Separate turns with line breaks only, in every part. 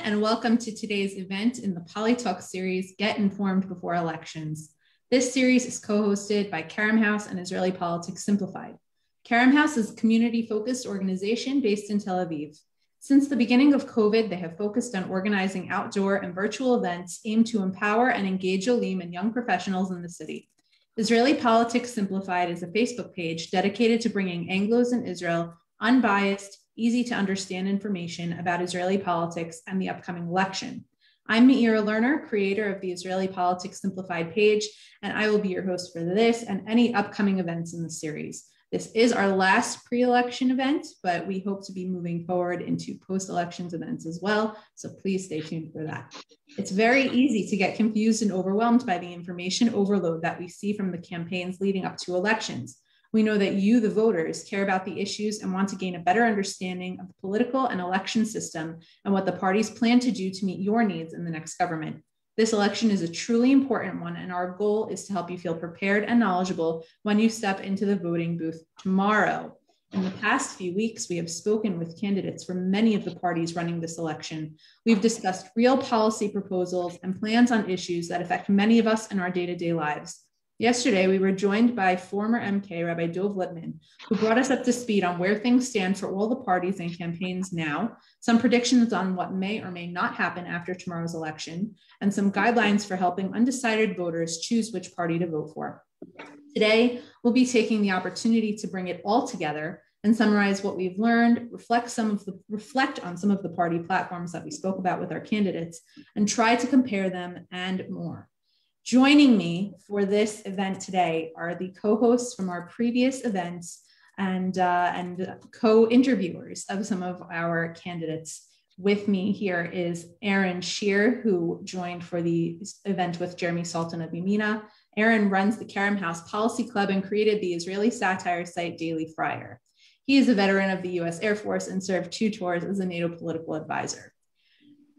and welcome to today's event in the Poli-Talks series, Get Informed Before Elections. This series is co-hosted by Kerem House and Israeli Politics Simplified. Kerem House is a community-focused organization based in Tel Aviv. Since the beginning of COVID, they have focused on organizing outdoor and virtual events aimed to empower and engage Olim and young professionals in the city. Israeli Politics Simplified is a Facebook page dedicated to bringing Anglos in Israel unbiased, easy to understand information about Israeli politics and the upcoming election. I'm Meira, Lerner, creator of the Israeli Politics Simplified page, and I will be your host for this and any upcoming events in the series. This is our last pre-election event, but we hope to be moving forward into post-elections events as well, so please stay tuned for that. It's very easy to get confused and overwhelmed by the information overload that we see from the campaigns leading up to elections. We know that you, the voters, care about the issues and want to gain a better understanding of the political and election system and what the parties plan to do to meet your needs in the next government. This election is a truly important one, and our goal is to help you feel prepared and knowledgeable when you step into the voting booth tomorrow. In the past few weeks, we have spoken with candidates from many of the parties running this election. We've discussed real policy proposals and plans on issues that affect many of us in our day-to-day lives. Yesterday, we were joined by former MK Rabbi Dov Lipman, who brought us up to speed on where things stand for all the parties and campaigns now, some predictions on what may or may not happen after tomorrow's election, and some guidelines for helping undecided voters choose which party to vote for. Today, we'll be taking the opportunity to bring it all together and summarize what we've learned, reflect on some of the party platforms that we spoke about with our candidates, and try to compare them and more. Joining me for this event today are the co-hosts from our previous events and co-interviewers of some of our candidates. With me here is Aaron Scheer, who joined for the event with Jeremy Sultan of Yamina. Aaron runs the Kerem House Policy Club and created the Israeli satire site Daily Friar. He is a veteran of the U.S. Air Force and served 2 tours as a NATO political advisor.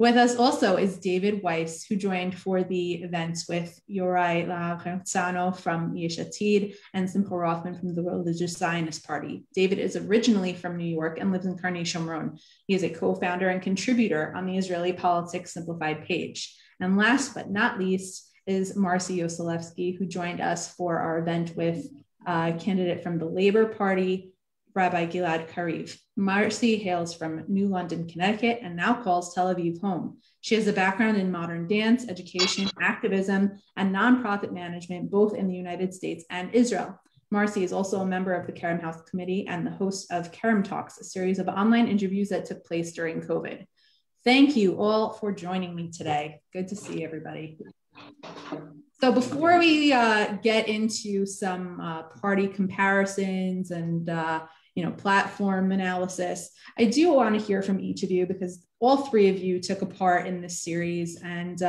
With us also is David Weiss, who joined for the events with Yorai Laharzano from Yesh Atid and Simcha Rothman from the Religious Zionist Party. David is originally from New York and lives in Karni Shomron. He is a co-founder and contributor on the Israeli Politics Simplified page. And last but not least is Marcie Yoselevsky, who joined us for our event with a candidate from the Labor Party, Rabbi Gilad Kariv. Marcie hails from New London, Connecticut, and now calls Tel Aviv home. She has a background in modern dance, education, activism, and nonprofit management, both in the United States and Israel. Marcie is also a member of the Kerem House Committee and the host of Kerem Talks, a series of online interviews that took place during COVID. Thank you all for joining me today. Good to see everybody. So before we get into some party comparisons and platform analysis, I do want to hear from each of you because all 3 of you took a part in this series, and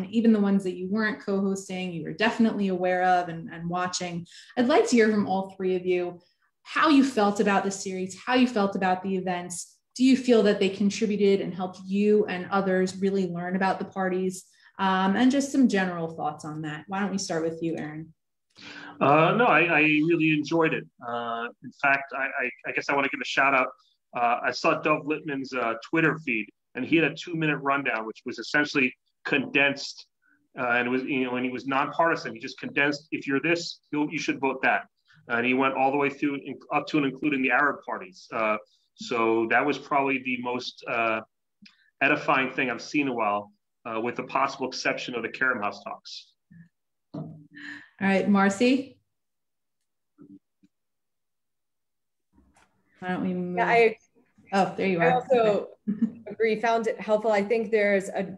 even the ones that you weren't co-hosting, you were definitely aware of and watching. I'd like to hear from all 3 of you how you felt about the series, how you felt about the events. Do you feel that they contributed and helped you and others really learn about the parties? And just some general thoughts on that. Why don't we start with you, Aaron?
No, I really enjoyed it. In fact, I guess I want to give a shout out. I saw Dov Lipman's Twitter feed, and he had a 2-minute rundown, which was essentially condensed, and it was, and he was nonpartisan. He just condensed, if you're this, you should vote that. And he went all the way through, up to and including the Arab parties. So that was probably the most edifying thing I've seen in a while, with the possible exception of the Kerem House talks.
All right, Marcie. Why don't we move?
Yeah,
oh, there you are.
I also agree, found it helpful. I think there's a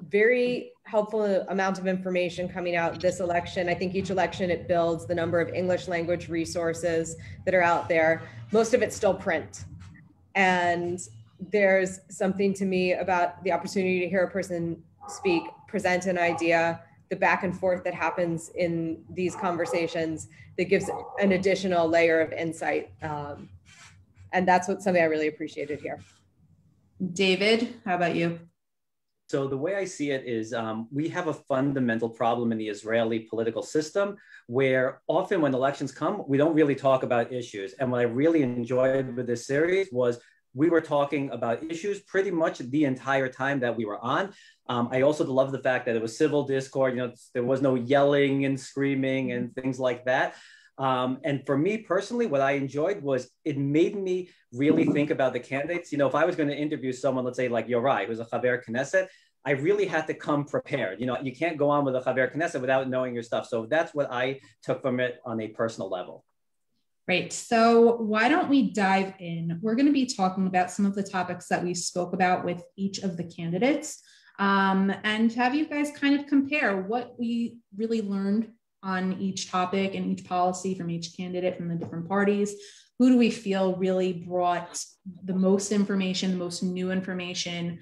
very helpful amount of information coming out this election. I think each election, it builds the number of English language resources that are out there. Most of it's still print. And there's something to me about the opportunity to hear a person speak, present an idea, the back and forth that happens in these conversations that gives an additional layer of insight. And that's something I really appreciated here.
David, how about you?
So the way I see it is we have a fundamental problem in the Israeli political system where often when elections come, we don't really talk about issues. And what I really enjoyed with this series was we were talking about issues pretty much the entire time that we were on. I also love the fact that it was civil discord. There was no yelling and screaming and things like that. And for me personally, what I enjoyed was it made me really think about the candidates. If I was going to interview someone, let's say like Yorai, who's a Chaver Knesset, I really had to come prepared. You can't go on with a Chaver Knesset without knowing your stuff. So that's what I took from it on a personal level.
Great. So why don't we dive in? We're going to be talking about some of the topics that we spoke about with each of the candidates, and have you guys kind of compare what we really learned on each topic and each policy from each candidate from the different parties. Who do we feel really brought the most information, the most new information?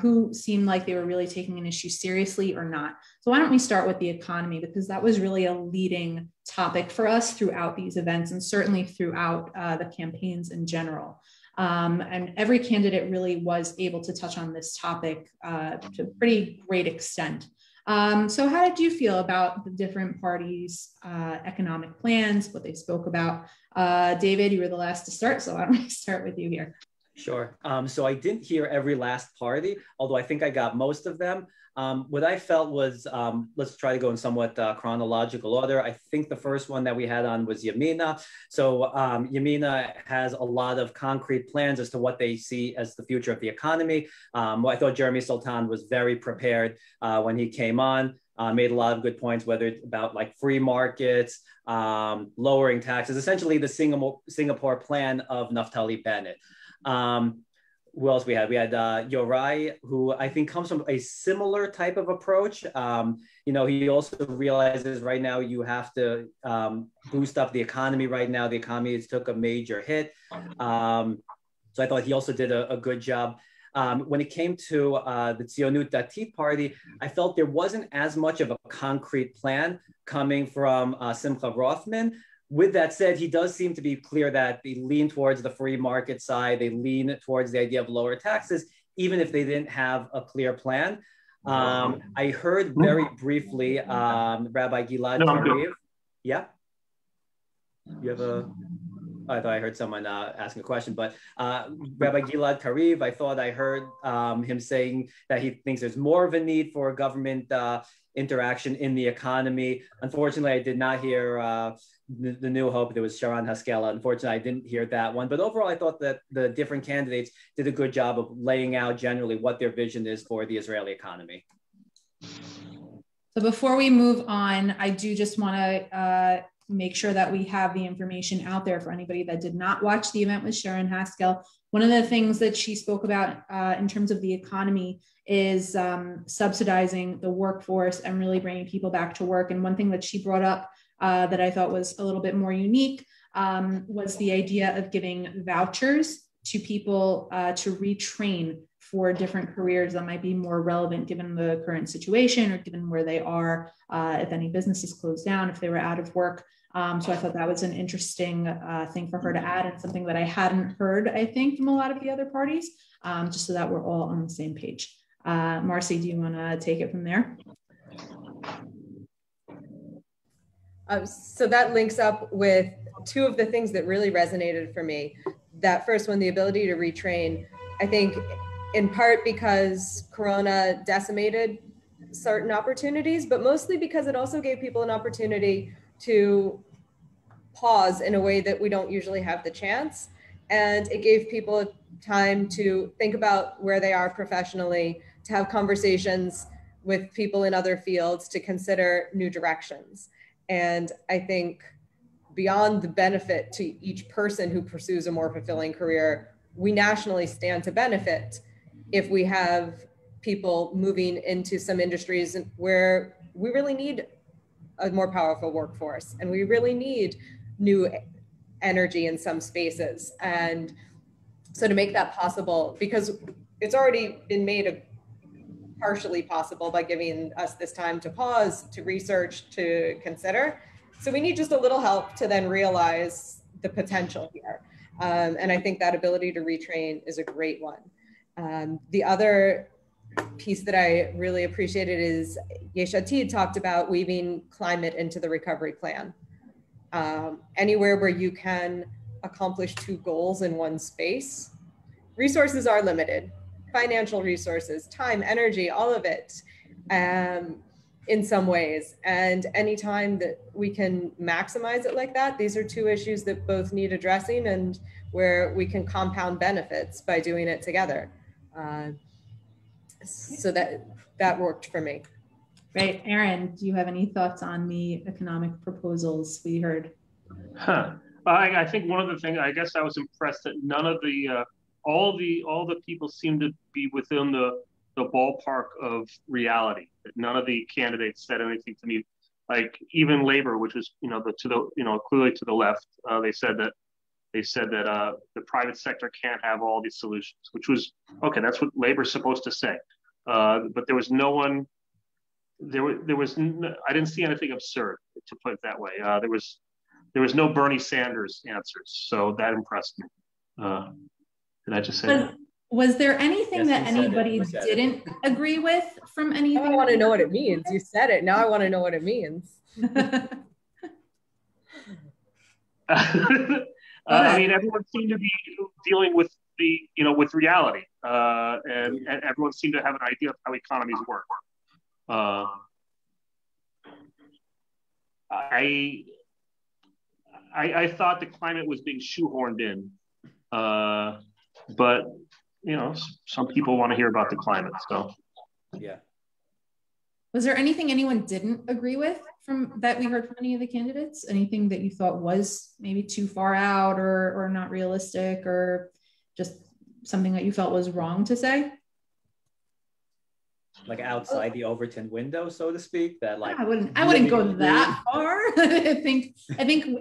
Who seemed like they were really taking an issue seriously or not? So why don't we start with the economy, because that was really a leading topic for us throughout these events and certainly throughout the campaigns in general. And every candidate really was able to touch on this topic to a pretty great extent. So how did you feel about the different parties' economic plans, what they spoke about? David, you were the last to start, so why don't we start with you here?
Sure. So I didn't hear every last party, although I think I got most of them. What I felt was, let's try to go in somewhat chronological order. I think the first one that we had on was Yamina. So Yamina has a lot of concrete plans as to what they see as the future of the economy. I thought Jeremy Sultan was very prepared when he came on. Made a lot of good points, whether it's about like free markets, lowering taxes, essentially the Singapore plan of Naftali Bennett. Who else we had? We had Yorai, who I think comes from a similar type of approach. He also realizes right now you have to boost up the economy right now. The economy has took a major hit. So I thought he also did a good job. When it came to the Tzionut Datit party, I felt there wasn't as much of a concrete plan coming from Simcha Rothman. With that said, he does seem to be clear that they lean towards the free market side. They lean towards the idea of lower taxes, even if they didn't have a clear plan. I heard very briefly Rabbi Gilad Tariv. Yeah? You have a... I thought I heard someone asking a question, but Rabbi Gilad Tariv, I thought I heard him saying that he thinks there's more of a need for government interaction in the economy. Unfortunately, I did not hear the New Hope. There was Sharon Haskell. Unfortunately, I didn't hear that one. But overall, I thought that the different candidates did a good job of laying out generally what their vision is for the Israeli economy.
So before we move on, I do just want to make sure that we have the information out there for anybody that did not watch the event with Sharon Haskell. One of the things that she spoke about in terms of the economy is subsidizing the workforce and really bringing people back to work. And one thing that she brought up that I thought was a little bit more unique was the idea of giving vouchers to people to retrain for different careers that might be more relevant given the current situation or given where they are, if any businesses closed down, if they were out of work. So I thought that was an interesting thing for her to add and something that I hadn't heard, I think, from a lot of the other parties, just so that we're all on the same page. Marcie, do you want to take it from there?
So that links up with two of the things that really resonated for me. That first one, the ability to retrain, I think in part because Corona decimated certain opportunities, but mostly because it also gave people an opportunity to pause in a way that we don't usually have the chance. And it gave people time to think about where they are professionally, to have conversations with people in other fields, to consider new directions. And I think beyond the benefit to each person who pursues a more fulfilling career, we nationally stand to benefit if we have people moving into some industries where we really need a more powerful workforce and we really need new energy in some spaces. And so to make that possible, because it's already been made partially possible by giving us this time to pause, to research, to consider. So we need just a little help to then realize the potential here. And I think that ability to retrain is a great one. The other piece that I really appreciated is Yesh Atid talked about weaving climate into the recovery plan. Anywhere where you can accomplish two goals in one space resources are limited, financial resources, time, energy, all of it, in some ways. And anytime that we can maximize it like that, these are two issues that both need addressing and where we can compound benefits by doing it together. So that worked for me.
Right. Aaron, do you have any thoughts on the economic proposals we heard?
I think one of the things, I guess I was impressed that none of the, all the people seemed to be within the ballpark of reality. That none of the candidates said anything to me, like even labor, which was, clearly to the left. They said that the private sector can't have all these solutions, which was, okay, that's what labor's supposed to say. But there was no one, I didn't see anything absurd, to put it that way. There was no Bernie Sanders answers, so that impressed me. Did I just say that?
Was there anything that anybody didn't agree with from anything?
I want to know what it means. You said it. Now I want to know what it means.
I mean, everyone seemed to be dealing with with reality, and everyone seemed to have an idea of how economies work. I thought the climate was being shoehorned in, but some people want to hear about the climate. So,
yeah.
Was there anything anyone didn't agree with from that we heard from any of the candidates? Anything that you thought was maybe too far out or not realistic, or just something that you felt was wrong to say?
Like outside the Overton window, so to speak. That like
I wouldn't go that far. I think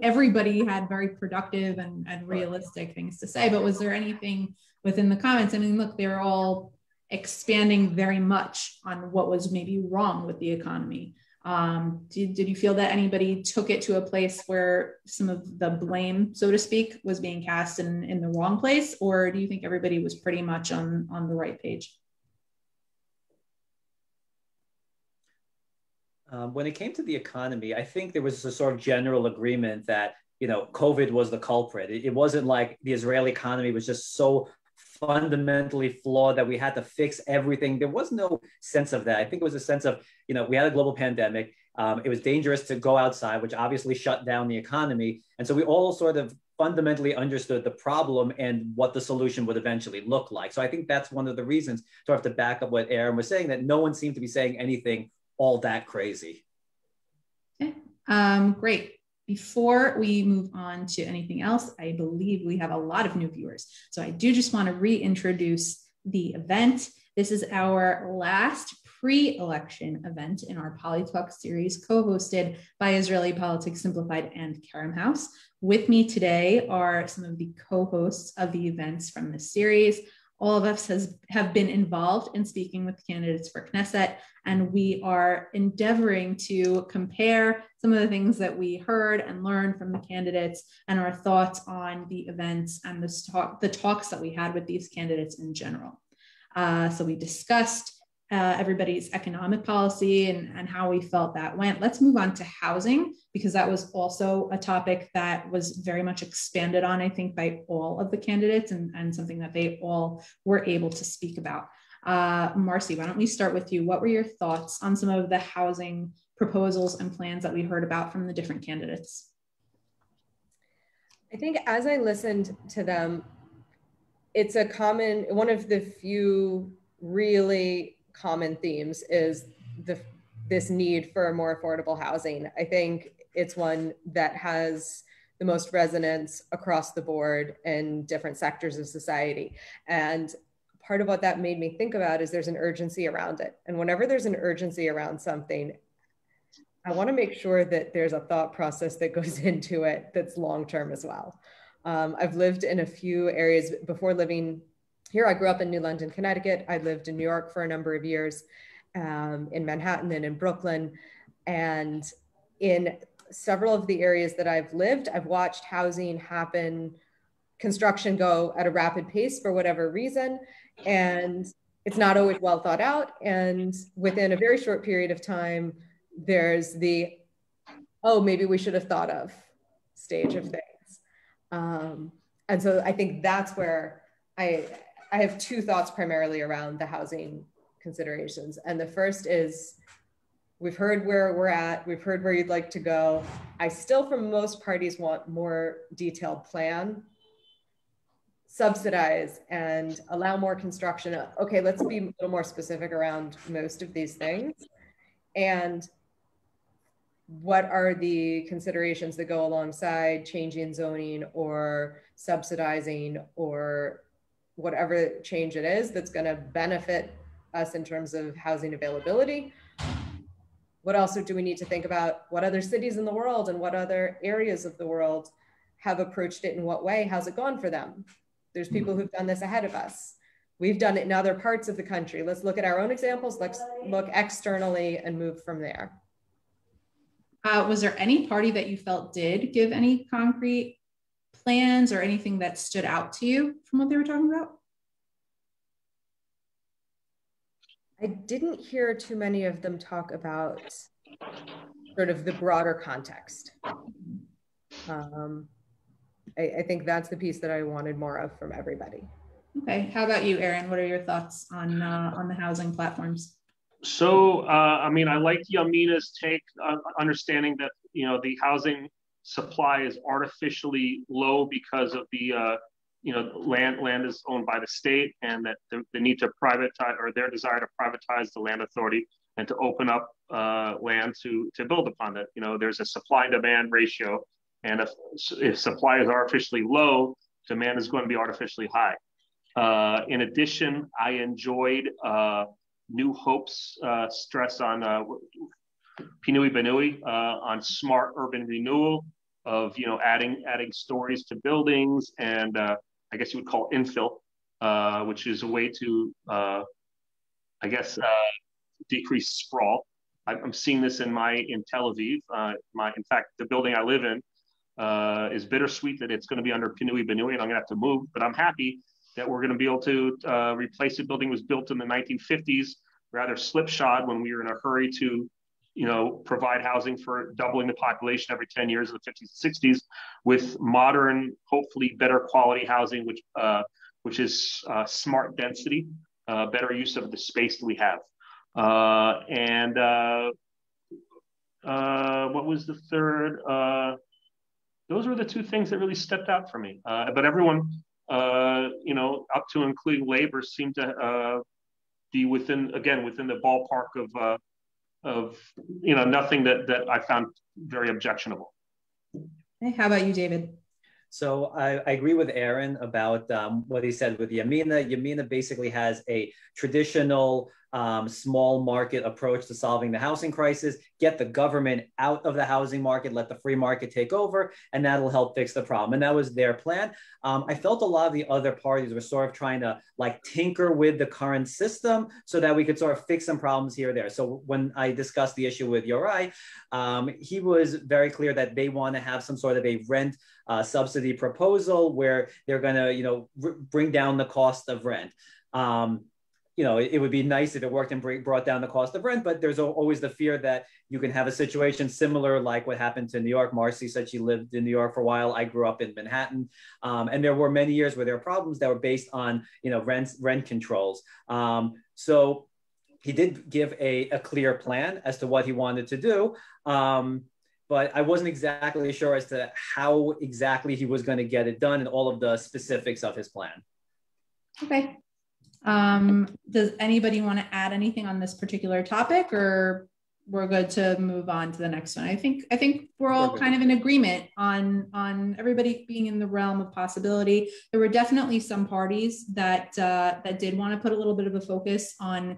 everybody had very productive and realistic things to say. But was there anything within the comments? I mean, look, they were all expanding very much on what was maybe wrong with the economy. Did you feel that anybody took it to a place where some of the blame, so to speak, was being cast in the wrong place? Or do you think everybody was pretty much on the right page?
When it came to the economy, I think there was a sort of general agreement that, COVID was the culprit. It wasn't like the Israeli economy was just so fundamentally flawed that we had to fix everything. There was no sense of that. I think it was a sense of, we had a global pandemic. It was dangerous to go outside, which obviously shut down the economy. And so we all sort of fundamentally understood the problem and what the solution would eventually look like. So I think that's one of the reasons, to have to back up what Aaron was saying, that no one seemed to be saying anything all that crazy.
Okay. Great. Before we move on to anything else, I believe we have a lot of new viewers. So I do just want to reintroduce the event. This is our last pre-election event in our Poli-Talks series, co-hosted by Israeli Politics Simplified and Kerem. With me today are some of the co-hosts of the events from this series. All of us have been involved in speaking with candidates for Knesset, and we are endeavoring to compare some of the things that we heard and learned from the candidates and our thoughts on the events and the talks that we had with these candidates in general. So we discussed everybody's economic policy and how we felt that went. Let's move on to housing, because that was also a topic that was very much expanded on, I think, by all of the candidates and something that they all were able to speak about. Marcie, why don't we start with you? What were your thoughts on some of the housing proposals and plans that we heard about from the different candidates?
I think as I listened to them, it's one of the few really common themes is this need for more affordable housing. I think it's one that has the most resonance across the board in different sectors of society. And part of what that made me think about is there's an urgency around it. And whenever there's an urgency around something, I want to make sure that there's a thought process that goes into it that's long-term as well. I've lived in a few areas before living here. I grew up in New London, Connecticut. I lived in New York for a number of years, in Manhattan and in Brooklyn. And in several of the areas that I've lived, I've watched housing happen, construction go at a rapid pace for whatever reason. And it's not always well thought out. And within a very short period of time, there's the, oh, maybe we should have thought of stage of things. And so I think that's where I have two thoughts primarily around the housing considerations. And the first is, we've heard where we're at, we've heard where you'd like to go. I still, from most parties, want more detailed plan, subsidize, and allow more construction. Okay, let's be a little more specific around most of these things. And what are the considerations that go alongside changing zoning or subsidizing or whatever change it is that's going to benefit us in terms of housing availability? What else do we need to think about? What other cities in the world and what other areas of the world have approached it in what way? How's it gone for them? There's people who've done this ahead of us. We've done it in other parts of the country. Let's look at our own examples. Let's look externally and move from there.
Was there any party that you felt did give any concrete plans or anything that stood out to you from what they were talking about?
I didn't hear too many of them talk about sort of the broader context. I think that's the piece that I wanted more of from everybody.
Okay, how about you, Aaron? What are your thoughts on the housing platforms?
So, I mean, I like Yamina's take, understanding that, you know, the housing supply is artificially low because of the, you know, land is owned by the state, and that the need to privatize, or their desire to privatize the land authority and to open up land to build upon that. You know, there's a supply and demand ratio, and if supply is artificially low, demand is going to be artificially high. In addition, I enjoyed New Hope's stress on Pinui Benui on smart urban renewal of, you know, adding stories to buildings, and I guess you would call infill, which is a way to, I guess, decrease sprawl. I'm seeing this in Tel Aviv. In fact, the building I live in is bittersweet that it's going to be under Pinui Benui, and I'm going to have to move. But I'm happy that we're going to be able to replace a building that was built in the 1950s, rather slipshod, when we were in a hurry to, you know, provide housing for doubling the population every 10 years in the 50s and 60s, with modern, hopefully better quality housing, which is smart density, better use of the space that we have. What was the third? Those were the two things that really stepped out for me. But everyone, you know, up to including labor, seemed to be within the ballpark of you know, nothing that I found very objectionable.
Hey, how about you, David?
So I agree with Aaron about what he said with Yamina. Yamina basically has a traditional small market approach to solving the housing crisis, get the government out of the housing market, let the free market take over, and that'll help fix the problem. And that was their plan. I felt a lot of the other parties were sort of trying to like tinker with the current system so that we could sort of fix some problems here or there. So when I discussed the issue with Yorai, he was very clear that they want to have some sort of a rent subsidy proposal where they're going to, you know, bring down the cost of rent. You know, it would be nice if it worked and brought down the cost of rent, but there's always the fear that you can have a situation similar like what happened to New York. Marcie said she lived in New York for a while. I grew up in Manhattan. And there were many years where there were problems that were based on, you know, rent controls. So he did give a clear plan as to what he wanted to do. But I wasn't exactly sure as to how exactly he was going to get it done and all of the specifics of his plan.
Okay. Does anybody want to add anything on this particular topic, or we're good to move on to the next one? I think we're all kind of in agreement on everybody being in the realm of possibility. There were definitely some parties that did want to put a little bit of a focus on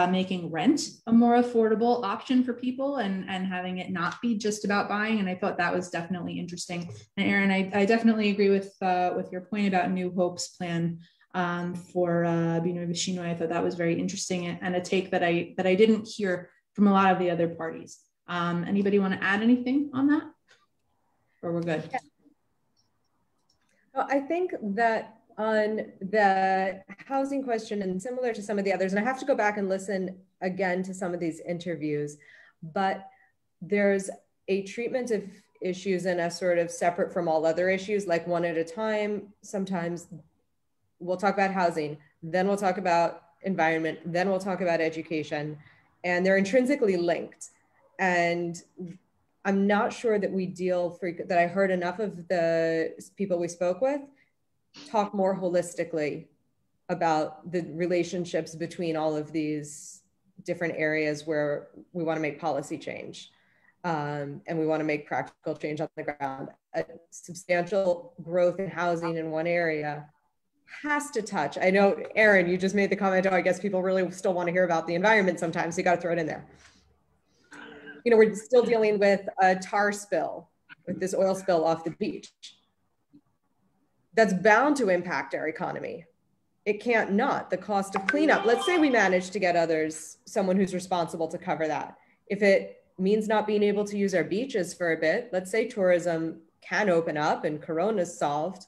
making rent a more affordable option for people and having it not be just about buying. And I thought that was definitely interesting. And Aaron, I definitely agree with your point about New Hope's plan for Binui Vishinoi. I thought that was very interesting and a take that I didn't hear from a lot of the other parties. Anybody want to add anything on that, or we're good?
Yeah. Well, I think that on the housing question, and similar to some of the others, and I have to go back and listen again to some of these interviews, but there's a treatment of issues in a sort of separate from all other issues, like one at a time. Sometimes we'll talk about housing, then we'll talk about environment, then we'll talk about education, and they're intrinsically linked. And I'm not sure that that I heard enough of the people we spoke with talk more holistically about the relationships between all of these different areas where we want to make policy change. And we want to make practical change on the ground. A substantial growth in housing in one area has to touch. I know, Aaron, you just made the comment, oh, I guess people really still want to hear about the environment sometimes, so you got to throw it in there. You know, we're still dealing with a tar spill, with this oil spill off the beach. That's bound to impact our economy. It can't not. The cost of cleanup, let's say we manage to get someone who's responsible to cover that. If it means not being able to use our beaches for a bit, let's say tourism can open up and Corona's solved.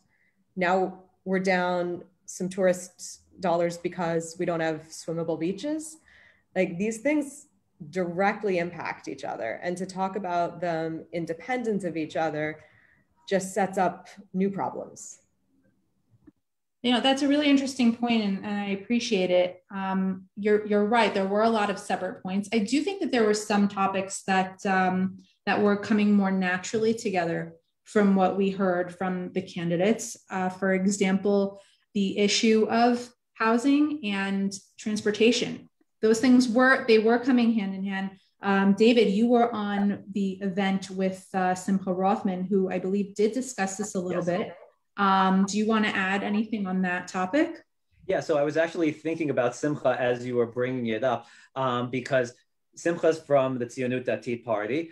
Now we're down some tourist dollars because we don't have swimmable beaches. Like, these things directly impact each other, and to talk about them independent of each other just sets up new problems.
You know, that's a really interesting point, and I appreciate it. You're right. There were a lot of separate points. I do think that there were some topics that that were coming more naturally together from what we heard from the candidates. For example, the issue of housing and transportation. Those things were coming hand in hand. David, you were on the event with Simcha Rothman, who I believe did discuss this a little bit. Do you want to add anything on that topic?
Yeah, so I was actually thinking about Simcha as you were bringing it up, because Simcha's from the Tzionut Datit party.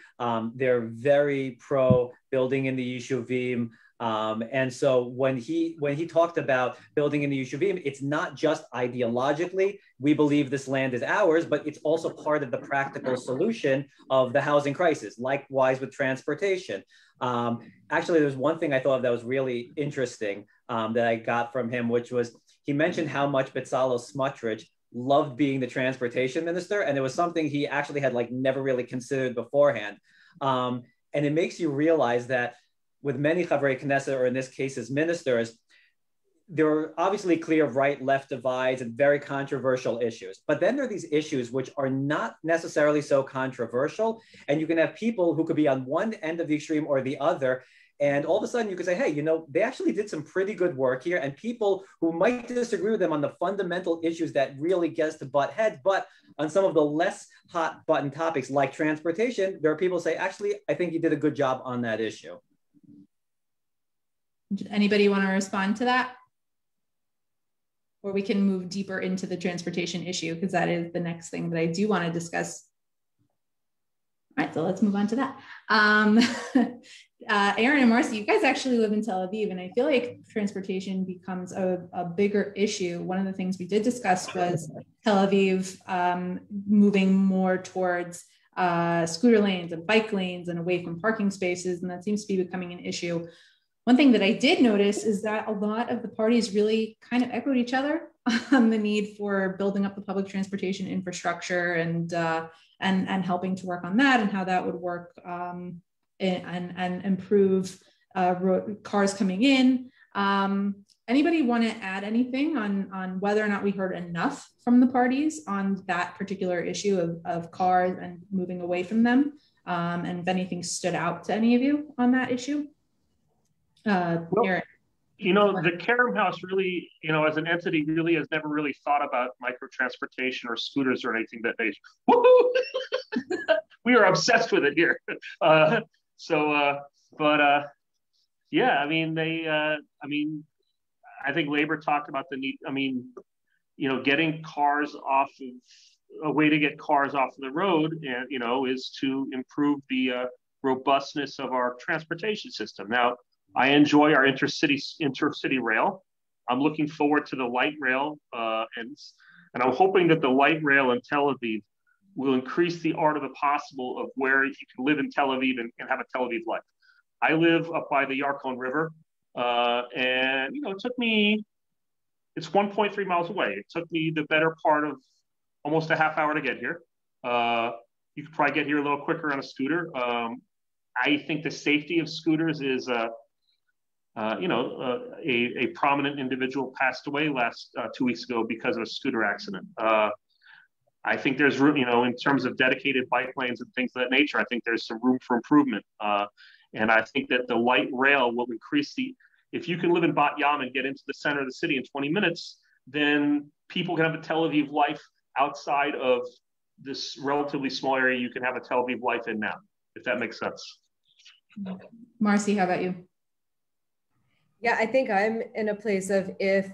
They're very pro building in the Yishuvim. And so when he talked about building in the Yishuvim, it's not just ideologically, we believe this land is ours, but it's also part of the practical solution of the housing crisis, likewise with transportation. Actually, there's one thing I thought of that was really interesting that I got from him, which was he mentioned how much Bezalel Smotrich loved being the transportation minister. And it was something he actually had never really considered beforehand. And it makes you realize that with many Chavrei Knesset, or in this case as ministers, there are obviously clear right-left divides and very controversial issues. But then there are these issues which are not necessarily so controversial. And you can have people who could be on one end of the extreme or the other. And all of a sudden you could say, hey, you know, they actually did some pretty good work here. And people who might disagree with them on the fundamental issues that really get us to butt heads, but on some of the less hot button topics like transportation, there are people who say, actually, I think you did a good job on that issue.
Anybody want to respond to that? Or we can move deeper into the transportation issue, because that is the next thing that I do want to discuss. All right, so let's move on to that. Aaron and Marcie, you guys actually live in Tel Aviv, and I feel like transportation becomes a bigger issue. One of the things we did discuss was Tel Aviv moving more towards scooter lanes and bike lanes and away from parking spaces, and that seems to be becoming an issue. One thing that I did notice is that a lot of the parties really kind of echoed each other on the need for building up the public transportation infrastructure and helping to work on that, and how that would work and improve cars coming in. Anybody want to add anything on whether or not we heard enough from the parties on that particular issue of cars and moving away from them? And if anything stood out to any of you on that issue?
Well, you know, the Kerem House really, you know, as an entity really has never really thought about micro transportation or scooters or anything that they, woohoo! We are obsessed with it here. Yeah, I mean, I think Labor talked about the need, I mean, you know, getting cars off of, a way to get cars off of the road, and, you know, is to improve the robustness of our transportation system. Now, I enjoy our intercity rail. I'm looking forward to the light rail, and I'm hoping that the light rail in Tel Aviv will increase the art of the possible of where you can live in Tel Aviv and have a Tel Aviv life. I live up by the Yarkon River, and you know, it's 1.3 miles away. It took me the better part of almost a half hour to get here. You could probably get here a little quicker on a scooter. I think the safety of scooters is a prominent individual passed away last 2 weeks ago because of a scooter accident. I think there's room, in terms of dedicated bike lanes and things of that nature, I think there's some room for improvement. And I think that the light rail will increase if you can live in Bat Yam and get into the center of the city in 20 minutes, then people can have a Tel Aviv life outside of this relatively small area you can have a Tel Aviv life in now, if that makes sense.
Marcie, how about you?
Yeah, I think I'm in a place of, if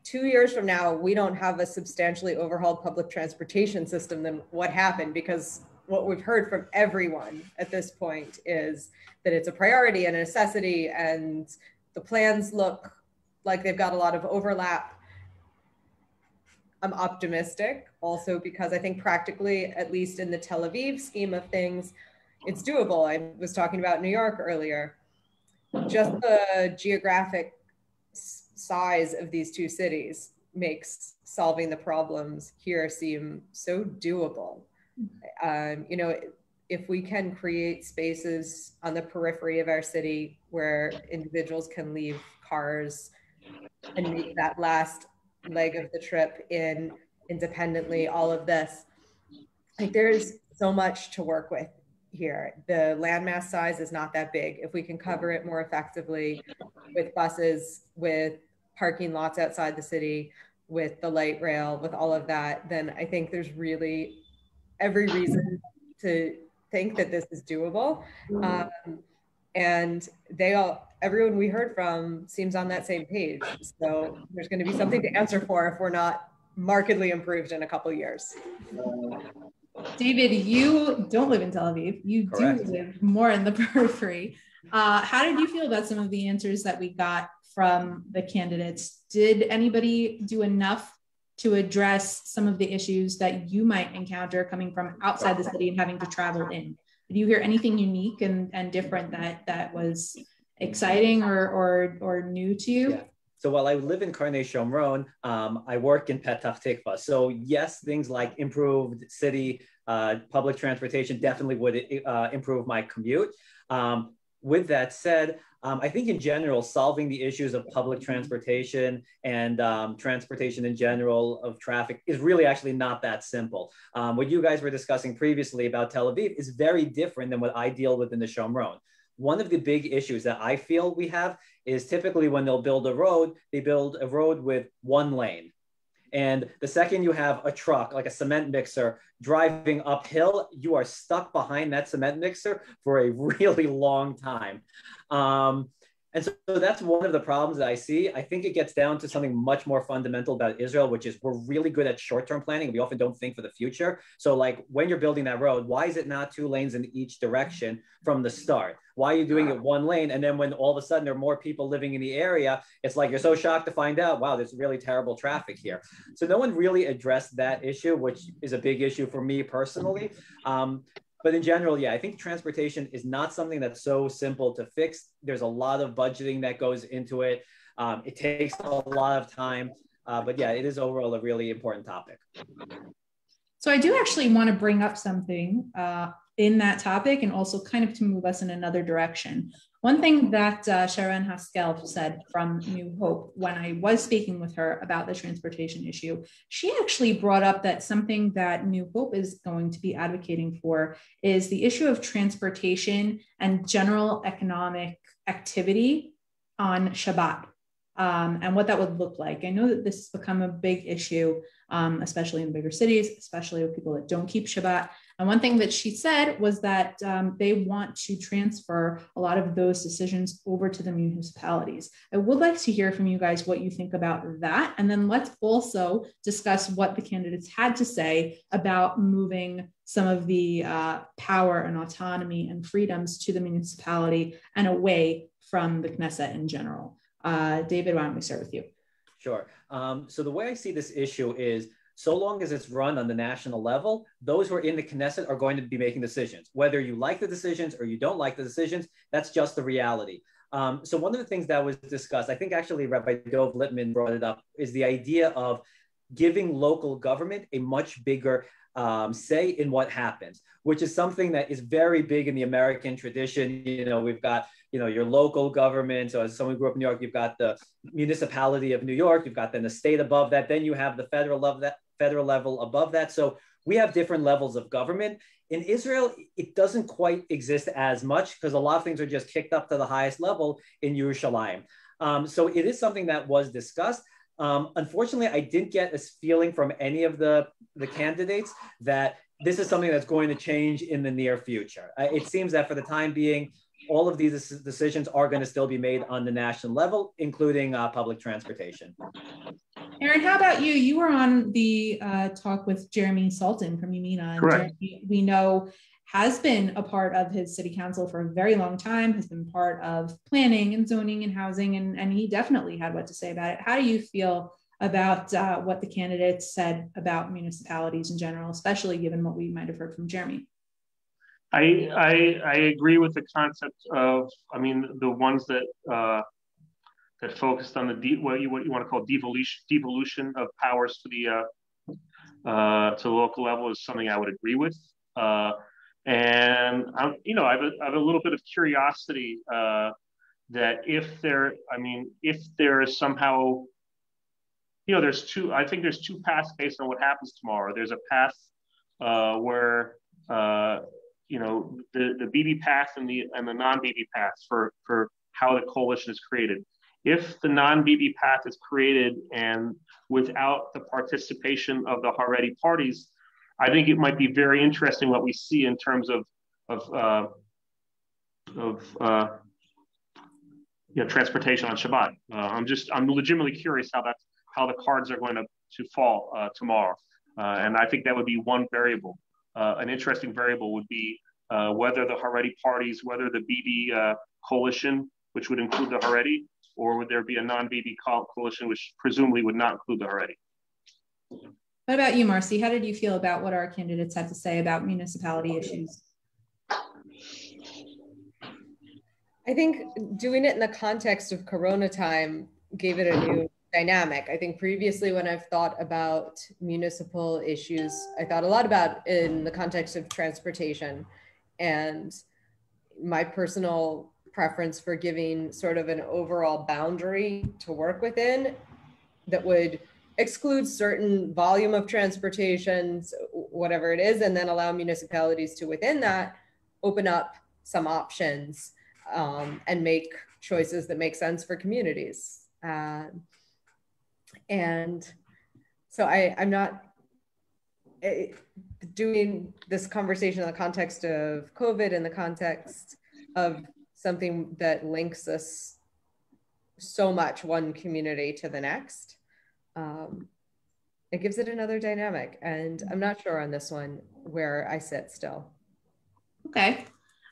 2 years from now we don't have a substantially overhauled public transportation system, then what happened? Because what we've heard from everyone at this point is that it's a priority and a necessity, and the plans look like they've got a lot of overlap. I'm optimistic also because I think practically, at least in the Tel Aviv scheme of things, it's doable. I was talking about New York earlier. Just the geographic size of these two cities makes solving the problems here seem so doable. If we can create spaces on the periphery of our city where individuals can leave cars and make that last leg of the trip in independently, all of this, like, there's so much to work with here. The landmass size is not that big. If we can cover it more effectively with buses, with parking lots outside the city, with the light rail, with all of that, then I think there's really every reason to think that this is doable. And everyone we heard from seems on that same page. So there's going to be something to answer for if we're not markedly improved in a couple of years.
David, you don't live in Tel Aviv. You Correct. Do live more in the periphery. How did you feel about some of the answers that we got from the candidates? Did anybody do enough to address some of the issues that you might encounter coming from outside the city and having to travel in? Did you hear anything unique and different that was exciting or new to you?
Yeah. So while I live in Karnei Shomron, I work in Petach Tikva. So yes, things like improved city public transportation definitely would improve my commute. With that said, I think in general, solving the issues of public transportation and transportation in general of traffic is really actually not that simple. What you guys were discussing previously about Tel Aviv is very different than what I deal with in the Shomron. One of the big issues that I feel we have is typically when they'll build a road, they build a road with one lane. And the second you have a truck, like a cement mixer, driving uphill, you are stuck behind that cement mixer for a really long time. And so that's one of the problems that I see. I think it gets down to something much more fundamental about Israel, which is we're really good at short-term planning. We often don't think for the future. So like when you're building that road, why is it not 2 lanes in each direction from the start? Why are you doing it 1 lane? And then when all of a sudden there are more people living in the area, it's like you're so shocked to find out, wow, there's really terrible traffic here. So no one really addressed that issue, which is a big issue for me personally. But in general, yeah, I think transportation is not something that's so simple to fix. There's a lot of budgeting that goes into it. It takes a lot of time. But yeah, it is overall a really important topic.
So I do actually want to bring up something in that topic and also kind of to move us in another direction. One thing that Sharon Haskell said from New Hope when I was speaking with her about the transportation issue, she actually brought up that something that New Hope is going to be advocating for is the issue of transportation and general economic activity on Shabbat and what that would look like. I know that this has become a big issue, especially in bigger cities, especially with people that don't keep Shabbat. And one thing that she said was that they want to transfer a lot of those decisions over to the municipalities. I would like to hear from you guys what you think about that. And then let's also discuss what the candidates had to say about moving some of the power and autonomy and freedoms to the municipality and away from the Knesset in general. David, why don't we start with you?
Sure. So the way I see this issue is, so long as it's run on the national level, those who are in the Knesset are going to be making decisions. Whether you like the decisions or you don't like the decisions, that's just the reality. So one of the things that was discussed, I think actually Rabbi Dov Lippman brought it up, is the idea of giving local government a much bigger say in what happens, which is something that is very big in the American tradition. We've got, your local government. So as someone who grew up in New York, you've got the municipality of New York, you've got then the state above that, then you have the federal level above that. So we have different levels of government. In Israel, it doesn't quite exist as much because a lot of things are just kicked up to the highest level in Yerushalayim. So it is something that was discussed. Unfortunately, I didn't get a feeling from any of the candidates that this is something that's going to change in the near future. It seems that for the time being, all of these decisions are going to still be made on the national level, including public transportation.
Aaron, how about you? You were on the talk with Jeremy Sultan from Yamina.
Correct.
Jeremy, we know, has been a part of his city council for a very long time, has been part of planning and zoning and housing, and he definitely had what to say about it. How do you feel about what the candidates said about municipalities in general, especially given what we might have heard from Jeremy?
I agree with the concept of, the ones that that focused on what you want to call devolution of powers to the local level is something I would agree with. And I have a little bit of curiosity that if there is somehow, there's two paths based on what happens tomorrow. There's a path where the BB path and the non-BB path for how the coalition is created. If the non-BB path is created and without the participation of the Haredi parties, I think it might be very interesting what we see in terms of transportation on Shabbat. I'm legitimately curious how the cards are going to fall tomorrow, and I think that would be one variable. An interesting variable would be whether the Haredi parties, whether the BB coalition, which would include the Haredi, or would there be a non-BB coalition, which presumably would not include the Haredi.
What about you, Marcie? How did you feel about what our candidates had to say about municipality issues?
I think doing it in the context of Corona time gave it a new dynamic. I think previously when I've thought about municipal issues, I thought a lot about in the context of transportation, and my personal preference for giving sort of an overall boundary to work within that would exclude certain volume of transportations, whatever it is, and then allow municipalities to within that open up some options and make choices that make sense for communities. And so I'm not doing this conversation in the context of COVID, in the context of something that links us so much, one community to the next. It gives it another dynamic. And I'm not sure on this one where I sit still.
Okay.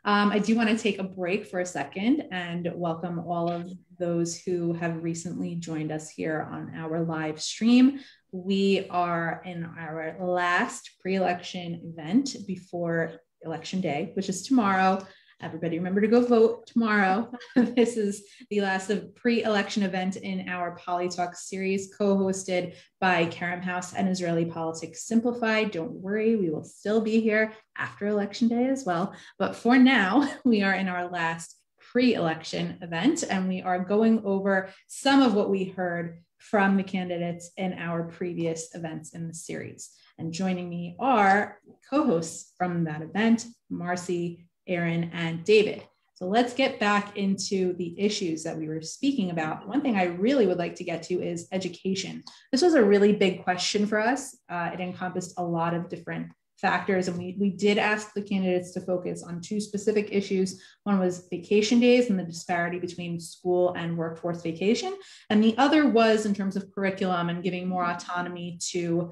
I do want to take a break for a second and welcome all of those who have recently joined us here on our live stream. We are in our last pre-election event before Election Day, which is tomorrow. Everybody remember to go vote tomorrow. This is the last of pre-election event in our Poli-Talks series, co-hosted by Kerem and Israeli Politics Simplified. Don't worry, we will still be here after Election Day as well. But for now, we are in our last pre-election event, and we are going over some of what we heard from the candidates in our previous events in the series. And joining me are co-hosts from that event, Marcie, Aaron, and David. So let's get back into the issues that we were speaking about. One thing I really would like to get to is education. This was a really big question for us. It encompassed a lot of different factors, and we did ask the candidates to focus on two specific issues. One was vacation days and the disparity between school and workforce vacation, and the other was in terms of curriculum and giving more autonomy to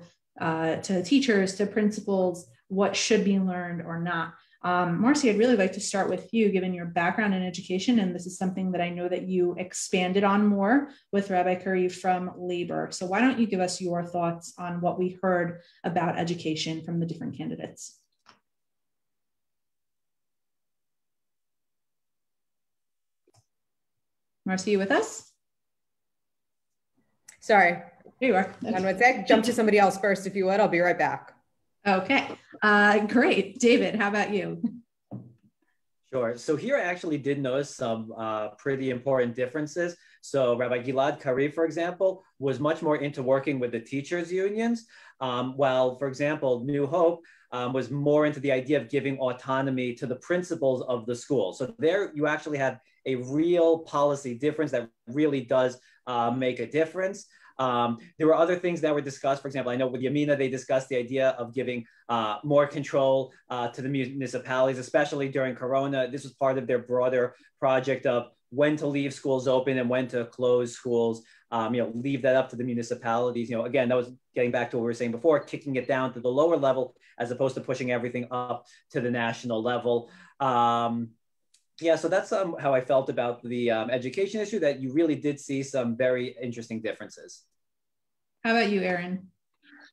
teachers, to principals, what should be learned or not. Marcie, I'd really like to start with you, given your background in education, and this is something that I know that you expanded on more with Rabbi Curry from Labor. So why don't you give us your thoughts on what we heard about education from the different candidates? Marcie, you with us?
Sorry.
Here you are.
One sec. Jump to somebody else first, if you would. I'll be right back.
Okay, great. David, how about you?
Sure. So here I actually did notice some pretty important differences. So Rabbi Gilad Kari, for example, was much more into working with the teachers' unions, while, for example, New Hope was more into the idea of giving autonomy to the principals of the school. So there you actually have a real policy difference that really does make a difference. There were other things that were discussed. For example, I know with Yamina, they discussed the idea of giving more control to the municipalities, especially during Corona. This was part of their broader project of when to leave schools open and when to close schools, leave that up to the municipalities. Again, that was getting back to what we were saying before, kicking it down to the lower level as opposed to pushing everything up to the national level. Yeah, so that's how I felt about the education issue, that you really did see some very interesting differences.
How about you, Aaron?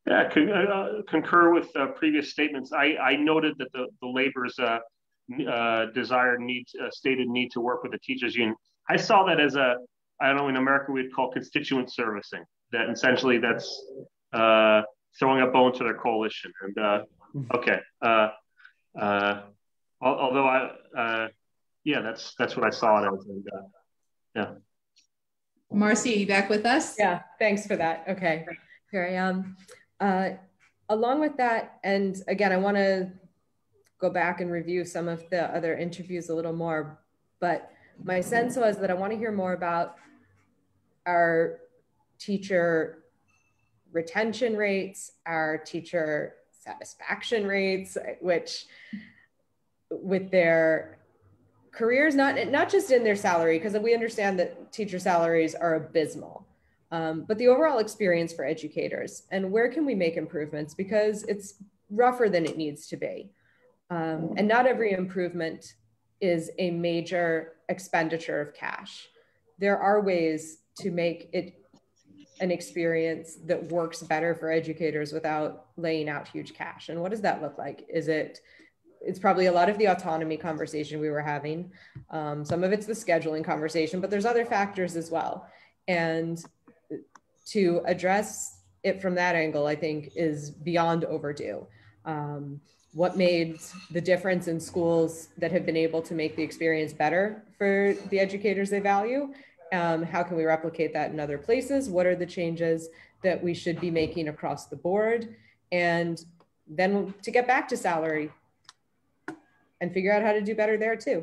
Yeah, concur with previous statements. I noted that the labor's stated need to work with the teachers union. I saw that as I don't know, in America we'd call constituent servicing. That essentially that's throwing a bone to their coalition. And okay, although yeah, that's what I saw it as. And, yeah.
Marcie, are you back with us?
Yeah, thanks for that. Okay, here I am. Along with that, and again, I want to go back and review some of the other interviews a little more, but my sense was that I want to hear more about our teacher retention rates, our teacher satisfaction rates, which with their careers, not just in their salary, because we understand that teacher salaries are abysmal, but the overall experience for educators, and where can we make improvements, because it's rougher than it needs to be. And not every improvement is a major expenditure of cash. There are ways to make it an experience that works better for educators without laying out huge cash. And what does that look like? It's probably a lot of the autonomy conversation we were having. Some of it's the scheduling conversation, but there's other factors as well. And to address it from that angle, I think, is beyond overdue. What made the difference in schools that have been able to make the experience better for the educators they value? How can we replicate that in other places? What are the changes that we should be making across the board? And then to get back to salary and figure out how to do better there too.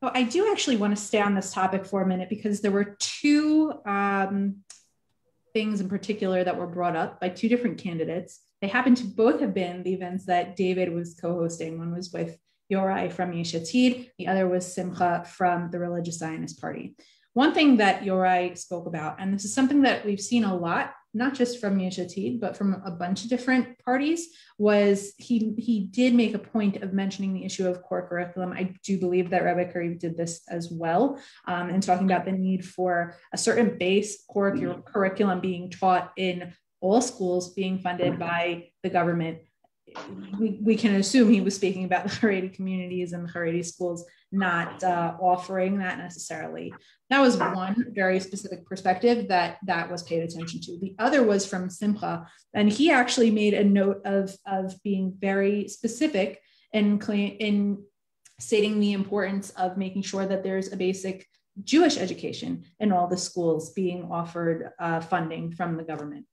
Well, I do actually want to stay on this topic for a minute, because there were two things in particular that were brought up by two different candidates. They happen to both have been the events that David was co-hosting. One was with Yorai from Yesh Atid, the other was Simcha from the Religious Zionist Party. One thing that Yorai spoke about, and this is something that we've seen a lot, not just from Yesh Atid, but from a bunch of different parties, was he did make a point of mentioning the issue of core curriculum. I do believe that Rabbi Kareem did this as well, and talking about the need for a certain base core curriculum being taught in all schools being funded by the government. We can assume he was speaking about the Haredi communities and the Haredi schools not offering that necessarily. That was one very specific perspective that was paid attention to. The other was from Simcha, and he actually made a note of being very specific in stating the importance of making sure that there's a basic Jewish education in all the schools being offered funding from the government.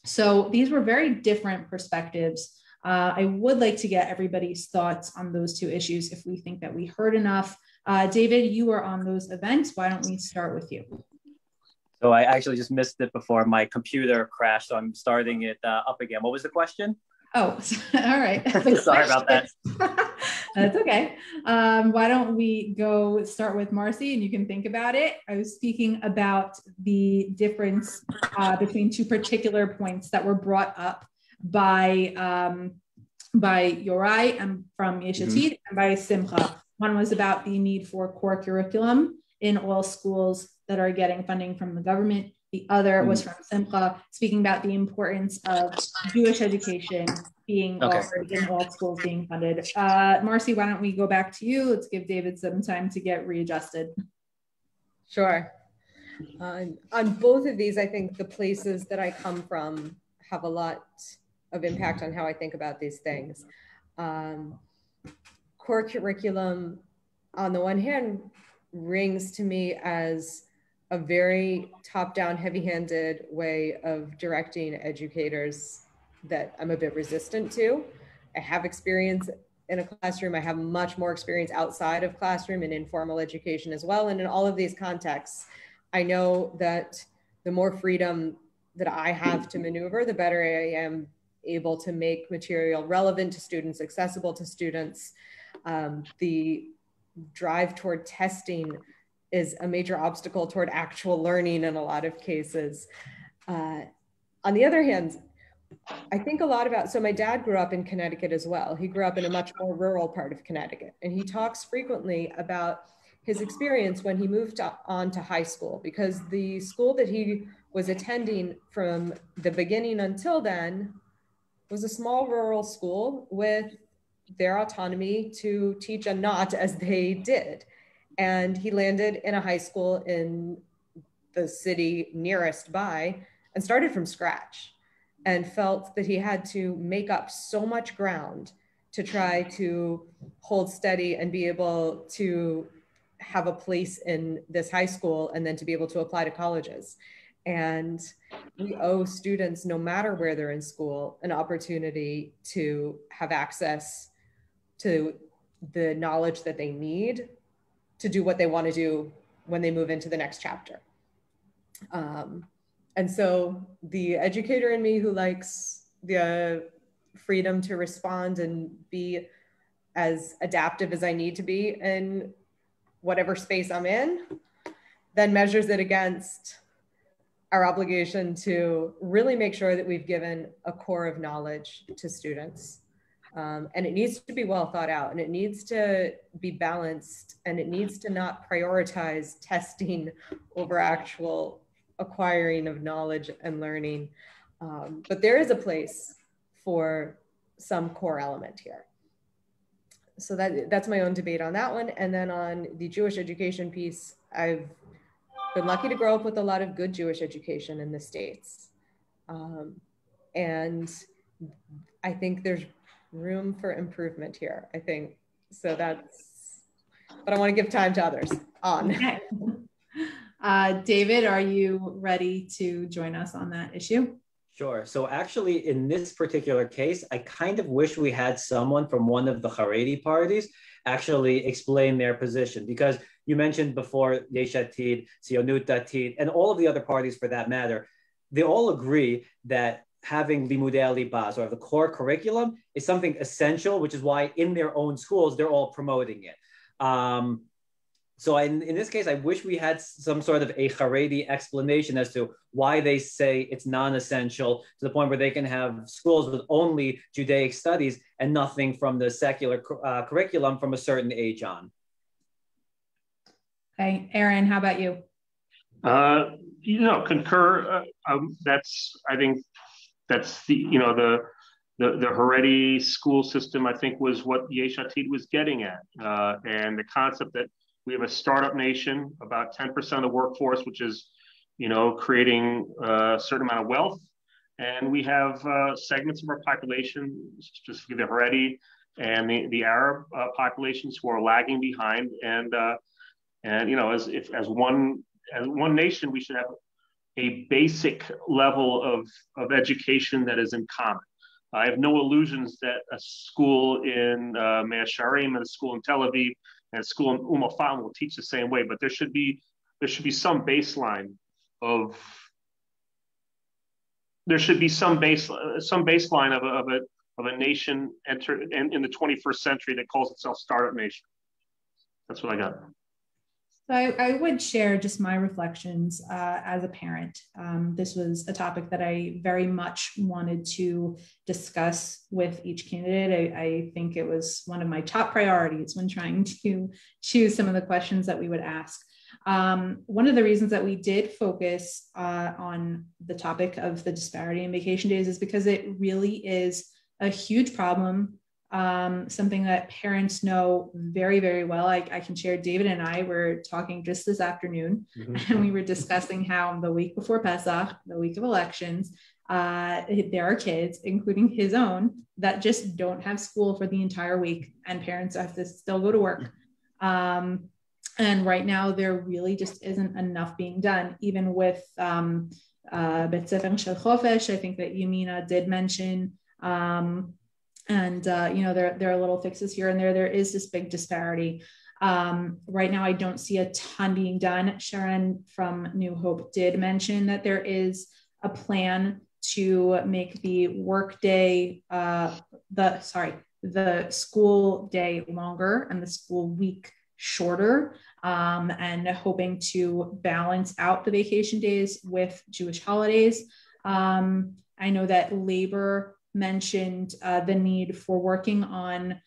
So these were very different perspectives. I would like to get everybody's thoughts on those two issues if we think that we heard enough. David, you were on those events. Why don't we start with you?
So I actually just missed it before my computer crashed, so I'm starting it up again. What was the question?
Oh, all right.
Sorry about that.
That's okay. Why don't we go start with Marcie, and you can think about it. I was speaking about the difference between two particular points that were brought up by Yorai and from Yesh Atid and by Simcha. One was about the need for core curriculum in all schools that are getting funding from the government. The other was from Simcha, speaking about the importance of Jewish education being offered in all schools being funded. Marcie, why don't we go back to you? Let's give David some time to get readjusted.
Sure. On both of these, I think the places that I come from have a lot of impact on how I think about these things. Core curriculum, on the one hand, rings to me as a very top-down, heavy-handed way of directing educators that I'm a bit resistant to. I have experience in a classroom. I have much more experience outside of classroom and informal education as well. And in all of these contexts, I know that the more freedom that I have to maneuver, the better I am able to make material relevant to students, accessible to students. The drive toward testing is a major obstacle toward actual learning in a lot of cases. On the other hand, I think a lot about, so my dad grew up in Connecticut as well. He grew up in a much more rural part of Connecticut. And he talks frequently about his experience when he moved on to high school, because the school that he was attending from the beginning until then was a small rural school with their autonomy to teach and not as they did. And he landed in a high school in the city nearest by and started from scratch, and felt that he had to make up so much ground to try to hold steady and be able to have a place in this high school and then to be able to apply to colleges. And we owe students, no matter where they're in school, an opportunity to have access to the knowledge that they need to do what they want to do when they move into the next chapter. And so the educator in me who likes the freedom to respond and be as adaptive as I need to be in whatever space I'm in, then measures it against our obligation to really make sure that we've given a core of knowledge to students. And it needs to be well thought out, and it needs to be balanced, and it needs to not prioritize testing over actual acquiring of knowledge and learning. But there is a place for some core element here. So that's my own debate on that one. And then on the Jewish education piece, I've been lucky to grow up with a lot of good Jewish education in the States. And I think there's room for improvement here, I think. So that's, but I want to give time to others on.
Okay. David, are you ready to join us on that issue?
Sure. So actually, in this particular case, I kind of wish we had someone from one of the Haredi parties actually explain their position, because you mentioned before Yesh Atid, Tzionut Datid, and all of the other parties for that matter, they all agree that having Limudei Liba, or the core curriculum, is something essential, which is why in their own schools, they're all promoting it. So in this case, I wish we had some sort of a Haredi explanation as to why they say it's non-essential, to the point where they can have schools with only Judaic studies and nothing from the secular curriculum from a certain age on.
Okay, Aaron, how about you?
Concur. I think that's the Haredi school system, I think, was what Yesh Atid was getting at, and the concept that we have a startup nation, about 10% of the workforce, which is, creating a certain amount of wealth. And we have segments of our population, specifically the Haredi and the Arab populations, who are lagging behind. And as one nation, we should have a basic level of education that is in common. I have no illusions that a school in Mea Shearim and a school in Tel Aviv and a school in Al-Fahm will teach the same way, but there should be some baseline of a nation in the 21st century that calls itself startup nation. That's what I got.
So I would share just my reflections as a parent. This was a topic that I very much wanted to discuss with each candidate. I think it was one of my top priorities when trying to choose some of the questions that we would ask. One of the reasons that we did focus on the topic of the disparity in vacation days is because it really is a huge problem. Something that parents know very, very well. I can share, David and I were talking just this afternoon, and we were discussing how the week before Pesach, the week of elections, there are kids, including his own, that just don't have school for the entire week, and parents have to still go to work. And right now, there really just isn't enough being done, even with Bet Sefer Shel Chofesh, I think that Yamina did mention. There are little fixes here and there. There is this big disparity. Right now, I don't see a ton being done. Sharon from New Hope did mention that there is a plan to make the workday, the school day longer and the school week shorter, and hoping to balance out the vacation days with Jewish holidays. I know that Labor mentioned the need for working on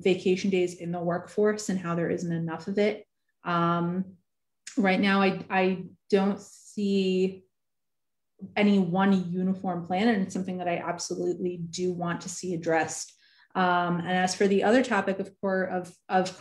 vacation days in the workforce and how there isn't enough of it. Right now, I don't see any one uniform plan, and it's something that I absolutely do want to see addressed. And as for the other topic of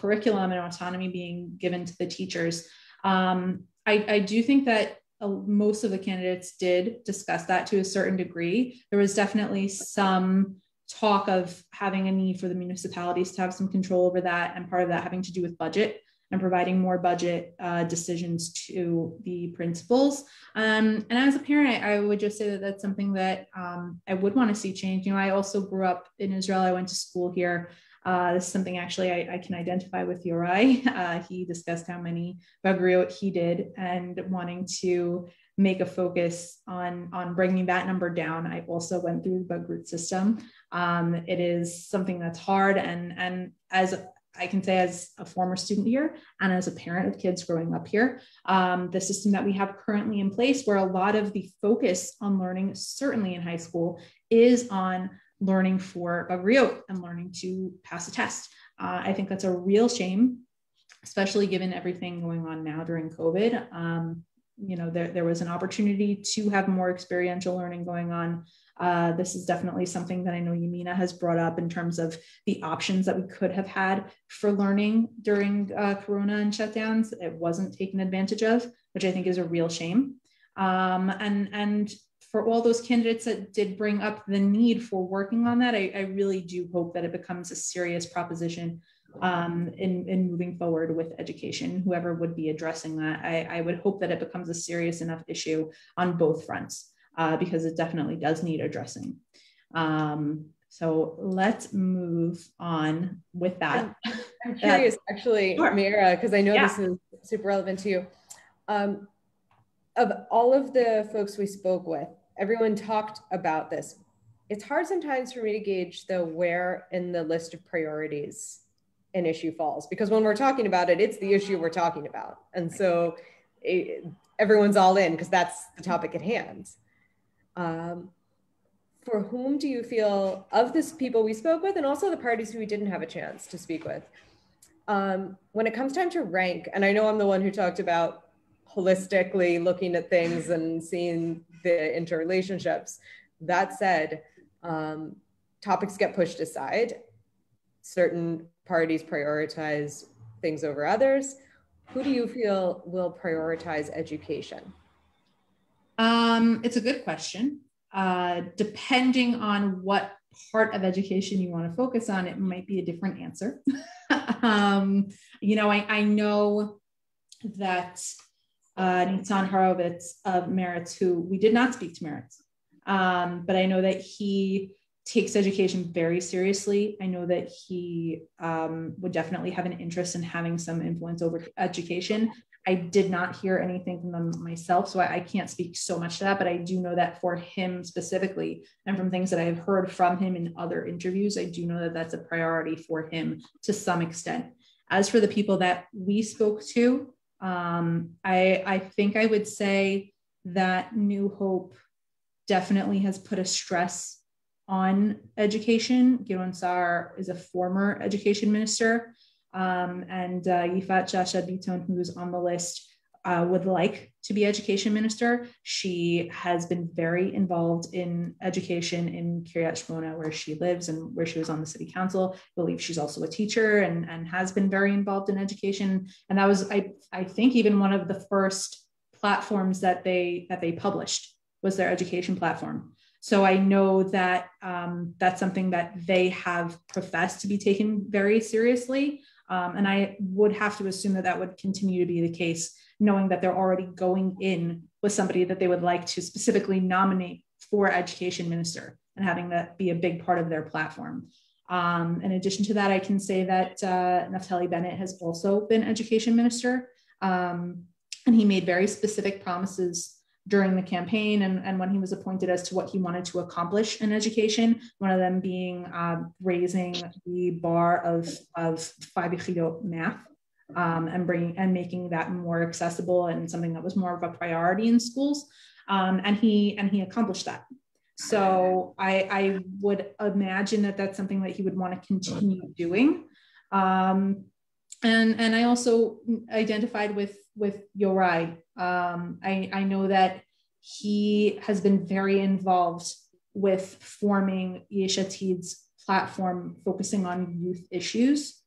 curriculum and autonomy being given to the teachers, I do think that most of the candidates did discuss that to a certain degree. There was definitely some talk of having a need for the municipalities to have some control over that, and part of that having to do with budget and providing more budget decisions to the principals. And as a parent, I would just say that that's something that I would want to see change. I also grew up in Israel. I went to school here. This is something actually I can identify with Yorai. He discussed how many bagriot he did and wanting to make a focus on bringing that number down. I also went through the bagrut system. It is something that's hard, and as I can say, as a former student here and as a parent of kids growing up here, the system that we have currently in place, where a lot of the focus on learning, certainly in high school, is on learning for bagriot and learning to pass a test. I think that's a real shame, especially given everything going on now during COVID. There was an opportunity to have more experiential learning going on. This is definitely something that I know Yamina has brought up in terms of the options that we could have had for learning during Corona and shutdowns. It wasn't taken advantage of, which I think is a real shame. And for all those candidates that did bring up the need for working on that, I really do hope that it becomes a serious proposition in moving forward with education. Whoever would be addressing that, I would hope that it becomes a serious enough issue on both fronts. Because it definitely does need addressing. So let's move on with that.
I'm curious, actually,
Sure.
Meira, because I know this is super relevant to you. Of all of the folks we spoke with, everyone talked about this. It's hard sometimes for me to gauge where in the list of priorities an issue falls, because when we're talking about it, it's the issue we're talking about. And so everyone's all in because that's the topic at hand. For whom do you feel, of the people we spoke with and also the parties who we didn't have a chance to speak with, when it comes time to rank, and I know I'm the one who talked about holistically looking at things and seeing the interrelationships, that said, topics get pushed aside. Certain parties prioritize things over others. Who do you feel will prioritize education?
It's a good question. Depending on what part of education you want to focus on, it might be a different answer. I know that Nitzan Horowitz of Meritz, who we did not speak to Meritz, but I know that he takes education very seriously. I know that he would definitely have an interest in having some influence over education. I did not hear anything from them myself, so I can't speak so much to that, but I do know that for him specifically, and from things that I have heard from him in other interviews, I do know that that's a priority for him to some extent. As for the people that we spoke to, I think I would say that New Hope definitely has put a stress on education. Gideon Sa'ar is a former education minister. And Yifat Shasha Biton, who's on the list, would like to be education minister. She has been very involved in education in Kiryat Shmona, where she lives and where she was on the city council. I believe she's also a teacher and has been very involved in education. And that was, I think, even one of the first platforms that they published was their education platform. So I know that that's something that they have professed to be taken very seriously. And I would have to assume that that would continue to be the case, knowing that they're already going in with somebody that they would like to specifically nominate for education minister and having that be a big part of their platform. In addition to that, I can say that Naftali Bennett has also been education minister, and he made very specific promises during the campaign and when he was appointed as to what he wanted to accomplish in education, one of them being raising the bar of 5 yechidot math and making that more accessible and something that was more of a priority in schools. And he accomplished that. So I would imagine that that's something that he would want to continue doing. And I also identified with Yorai. I know that he has been very involved with forming Yesh Atid's platform focusing on youth issues.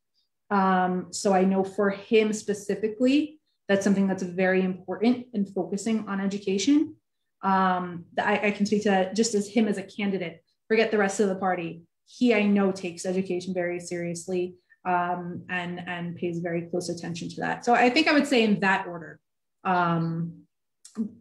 So I know for him specifically, that's something that's very important in focusing on education. I can speak to that just as him as a candidate. Forget the rest of the party. He, I know, takes education very seriously and pays very close attention to that. So I think I would say in that order.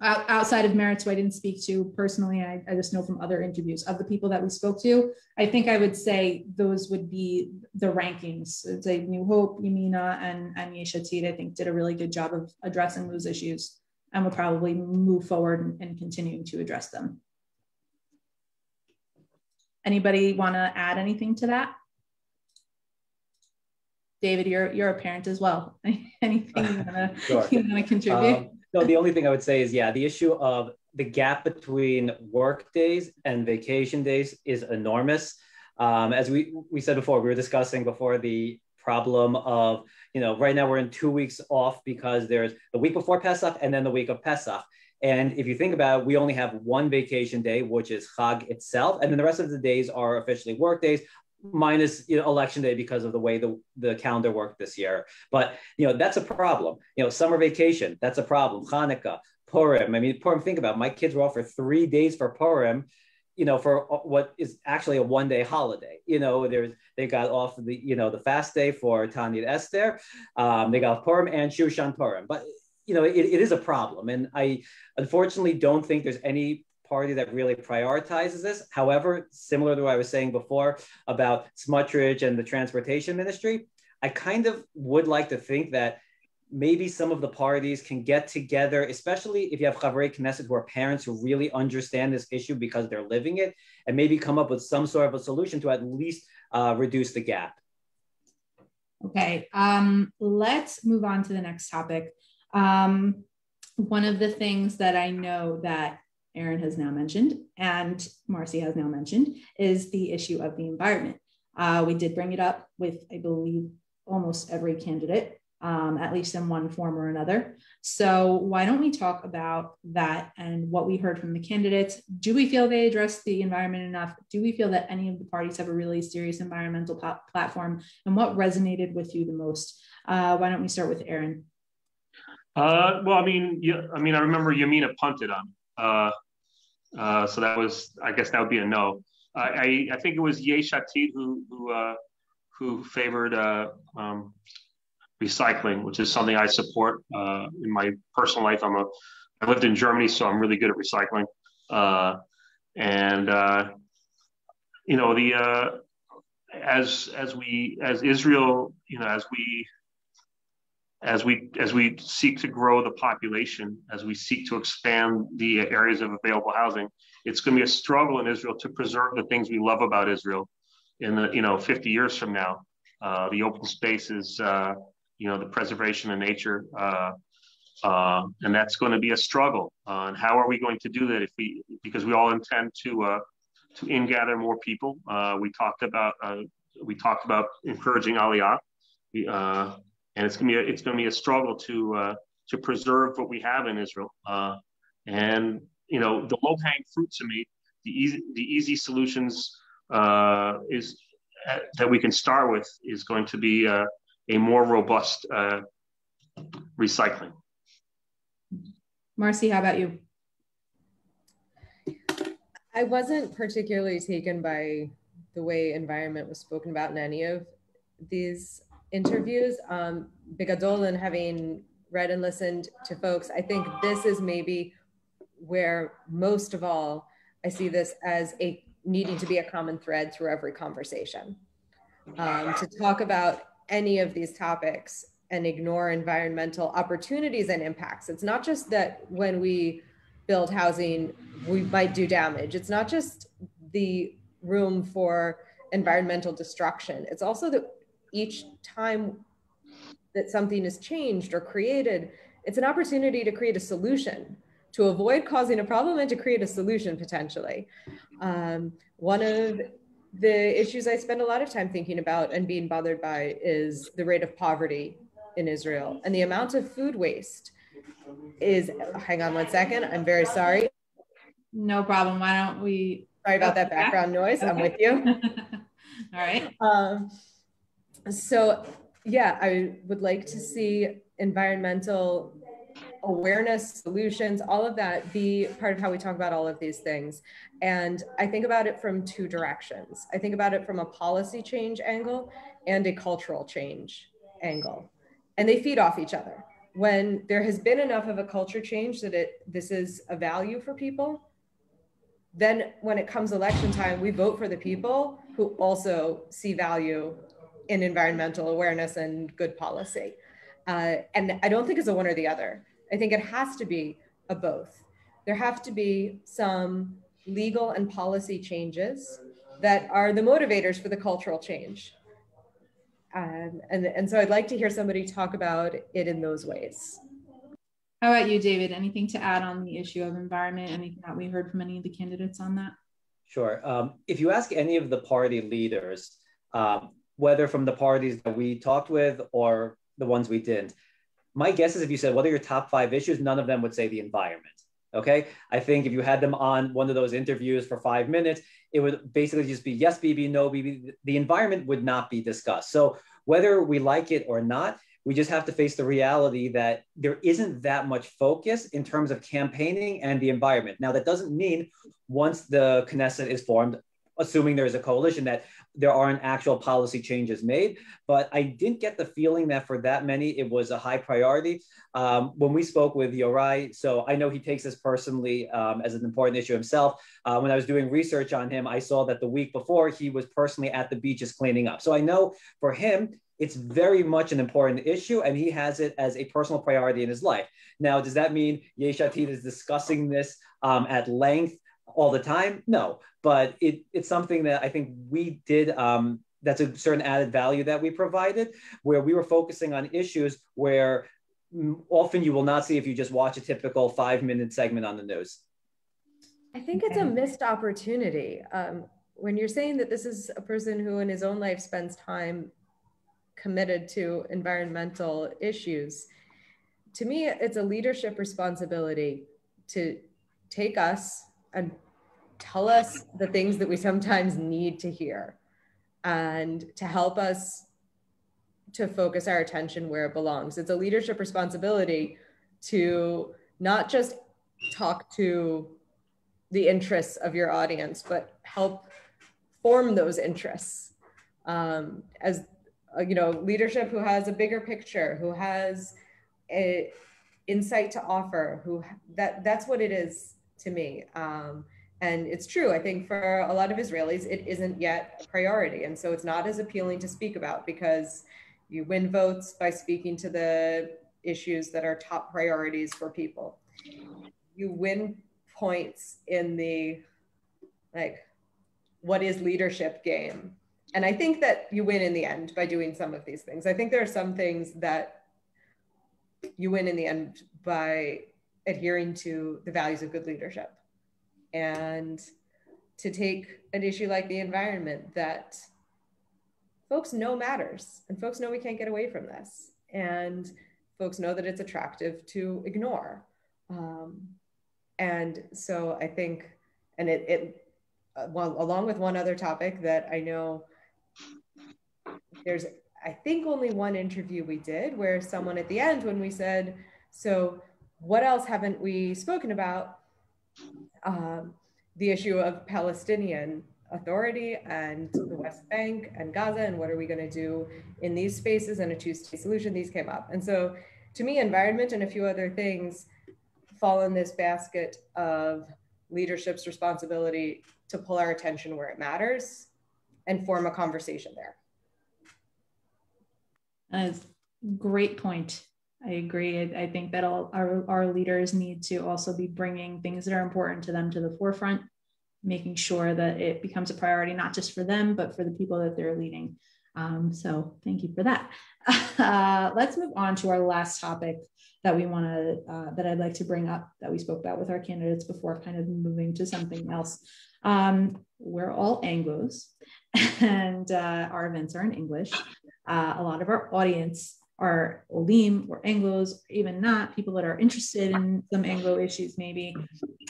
Outside of Merit, who I didn't speak to personally, I just know from other interviews of the people that we spoke to, I think I would say those would be the rankings. It's a New Hope, Yamina, and Yesh Atid, I think, did a really good job of addressing those issues and will probably move forward and continuing to address them. Anybody want to add anything to that? David, you're a parent as well. Anything you want to contribute?
No, the only thing I would say is, yeah, the issue of the gap between work days and vacation days is enormous. As we said before, we were discussing before the problem of, right now we're in 2 weeks off because there's the week before Pesach and then the week of Pesach. And if you think about it, we only have one vacation day, which is Chag itself. And then the rest of the days are officially work days, minus election day because of the way the calendar worked this year. But that's a problem. Summer vacation, that's a problem. Hanukkah, Purim. I mean, Purim, think about it. My kids were off for 3 days for Purim, for what is actually a one-day holiday. They got off the fast day for Tanit Esther. They got off Purim and Shushan Purim. But it is a problem, and I unfortunately don't think there's any party that really prioritizes this. However, similar to what I was saying before about Smutrich and the transportation ministry, I kind of would like to think that maybe some of the parties can get together, especially if you have Chavrei Knesset who are parents who really understand this issue because they're living it, and maybe come up with some sort of a solution to at least reduce the gap.
Okay, let's move on to the next topic. One of the things that I know that Aaron has now mentioned and Marcie has now mentioned is the issue of the environment. We did bring it up with, I believe, almost every candidate, at least in one form or another. So why don't we talk about that and what we heard from the candidates? Do we feel they address the environment enough? Do we feel that any of the parties have a really serious environmental platform? And what resonated with you the most? Why don't we start with Aaron?
Well, I remember Yamina punted on. So that was, I guess that would be a no. I think it was Yesh Atid who favored recycling, which is something I support in my personal life. I lived in Germany, so I'm really good at recycling. As Israel, as we seek to grow the population, as we seek to expand the areas of available housing, it's going to be a struggle in Israel to preserve the things we love about Israel in the 50 years from now. The open spaces, the preservation of nature, and that's going to be a struggle. And how are we going to do that because we all intend to ingather more people. We talked about encouraging Aliyah. And it's gonna be a struggle to preserve what we have in Israel. And the low-hanging fruit to me, the easy solutions is that we can start with is going to be a more robust recycling.
Marcie, how about you?
I wasn't particularly taken by the way environment was spoken about in any of these interviews. Bigadol, and having read and listened to folks, I think this is maybe where most of all, I see this as a needing to be a common thread through every conversation. To talk about any of these topics and ignore environmental opportunities and impacts. It's not just that when we build housing, we might do damage. It's not just the room for environmental destruction. It's also that each time that something is changed or created, it's an opportunity to create a solution, to avoid causing a problem and to create a solution potentially. One of the issues I spend a lot of time thinking about and being bothered by is the rate of poverty in Israel, and the amount of food waste is, hang on one second, I'm very sorry.
No problem, why don't we?
Sorry about that background noise, okay. I'm with you.
All right.
So yeah, I would like to see environmental awareness, solutions, all of that be part of how we talk about all of these things. And I think about it from two directions. I think about it from a policy change angle and a cultural change angle. And they feed off each other. When there has been enough of a culture change that this is a value for people, then when it comes election time, we vote for the people who also see value in environmental awareness and good policy. And I don't think it's a one or the other. I think it has to be a both. There have to be some legal and policy changes that are the motivators for the cultural change. And so I'd like to hear somebody talk about it in those ways.
How about you, David? Anything to add on the issue of environment? Anything that we heard from any of the candidates on that?
Sure. If you ask any of the party leaders, whether from the parties that we talked with or the ones we didn't, my guess is if you said, what are your top 5 issues? None of them would say the environment. Okay. I think if you had them on one of those interviews for 5 minutes, it would basically just be yes, Bibi, no, Bibi. The environment would not be discussed. So whether we like it or not, we just have to face the reality that there isn't that much focus in terms of campaigning and the environment. Now, that doesn't mean once the Knesset is formed, assuming there's a coalition, that there aren't actual policy changes made. But I didn't get the feeling that for that many, it was a high priority. When we spoke with Yorai, so I know he takes this personally as an important issue himself. When I was doing research on him, I saw that the week before he was personally at the beaches cleaning up. So I know for him, it's very much an important issue, and he has it as a personal priority in his life. Now, does that mean Yesh Atid is discussing this at length all the time? No, but it's something that I think we did, that's a certain added value that we provided, where we were focusing on issues where often you will not see if you just watch a typical 5-minute segment on the news.
I think it's a missed opportunity. When you're saying that this is a person who in his own life spends time committed to environmental issues, to me, it's a leadership responsibility to take us and tell us the things that we sometimes need to hear and to help us to focus our attention where it belongs. It's a leadership responsibility to not just talk to the interests of your audience, but help form those interests. As leadership who has a bigger picture, who has an insight to offer, that's what it is to me. And it's true, I think for a lot of Israelis, it isn't yet a priority. And so it's not as appealing to speak about, because you win votes by speaking to the issues that are top priorities for people. You win points in the, what is leadership game. And I think that you win in the end by doing some of these things. I think there are some things that you win in the end by adhering to the values of good leadership. And to take an issue like the environment that folks know matters, and folks know we can't get away from this, and folks know that it's attractive to ignore. And so I think, and well, along with one other topic that I know there's, I think only one interview we did where someone at the end, when we said, 'So what else haven't we spoken about?' the issue of Palestinian Authority and the West Bank and Gaza, and what are we going to do in these spaces, and a two-state solution. These came up. And so to me, environment and a few other things fall in this basket of leadership's responsibility to pull our attention where it matters and form a conversation there.
That's a great point. I agree. I think that all our leaders need to also be bringing things that are important to them to the forefront, making sure that it becomes a priority, not just for them, but for the people that they're leading. So thank you for that. Let's move on to our last topic that we want to, that I'd like to bring up, that we spoke about with our candidates before kind of moving to something else. We're all Anglos, and our events are in English. A lot of our audience are Olim or Anglos, or even not, people that are interested in some Anglo issues maybe.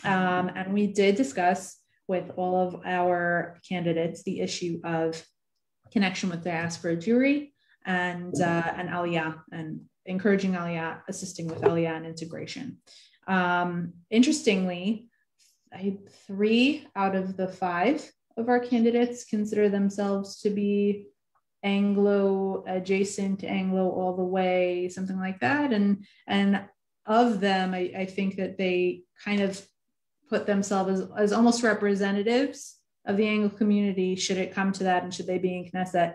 And we did discuss with all of our candidates the issue of connection with diaspora Jewry and Aliyah, and encouraging Aliyah, assisting with Aliyah and integration. Interestingly, 3 out of the 5 of our candidates consider themselves to be Anglo adjacent, Anglo all the way, something like that. And of them, I think that they kind of put themselves as almost representatives of the Anglo community, should it come to that, and should they be in Knesset.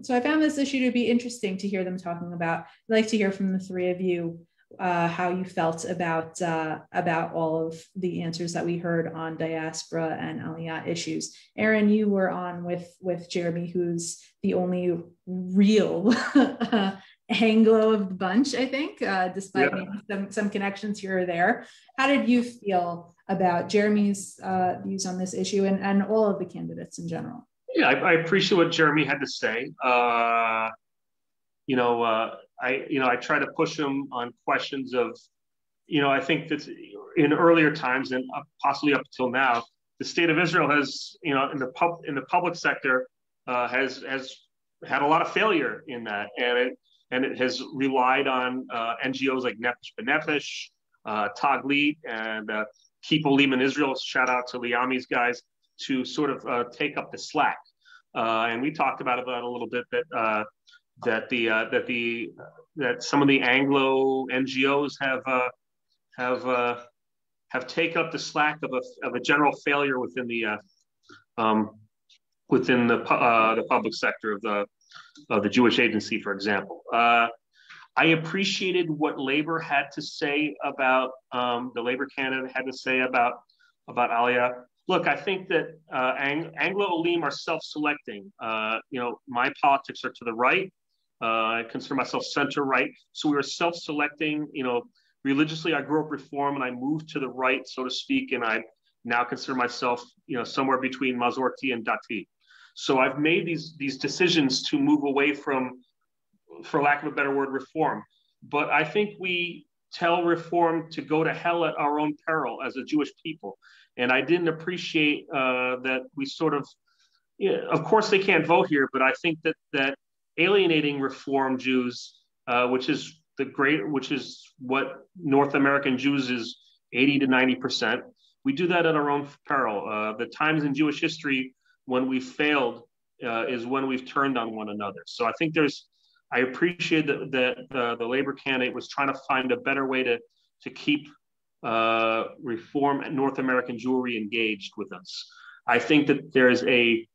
So I found this issue to be interesting to hear them talking about. I'd like to hear from the 3 of you how you felt about all of the answers that we heard on diaspora and Aliyah issues. Aaron, you were on with Jeremy, who's the only real Anglo of the bunch, I think, despite maybe some connections here or there. How did you feel about Jeremy's views on this issue, and all of the candidates in general?
Yeah, I appreciate what Jeremy had to say. I try to push him on questions of, I think that in earlier times and possibly up until now, the state of Israel has, in the public sector, has had a lot of failure in that, and it has relied on NGOs like Nefesh B'Nefesh, Taglit, and Keep Olim in Israel. Shout out to Liami's guys to sort of take up the slack. And we talked about it a little bit, that some of the Anglo NGOs have taken up the slack of a general failure within the public sector of the Jewish Agency, for example. I appreciated what Labor had to say about the Labor candidate had to say about Aliyah. Look, I think that Anglo-Olim are self-selecting. My politics are to the right. I consider myself center-right. So we were self-selecting. Religiously, I grew up Reform, and I moved to the right, so to speak, and I now consider myself, somewhere between Mazorti and Dati. So I've made these decisions to move away from, for lack of a better word, Reform. But I think we tell Reform to go to hell at our own peril as a Jewish people. And I didn't appreciate that we sort of, of course they can't vote here, but I think that alienating Reform Jews, which is what North American Jews is 80 to 90%, we do that at our own peril. The times in Jewish history when we failed is when we've turned on one another. So I think I appreciate that the Labor candidate was trying to find a better way to keep Reform and North American Jewry engaged with us. I think that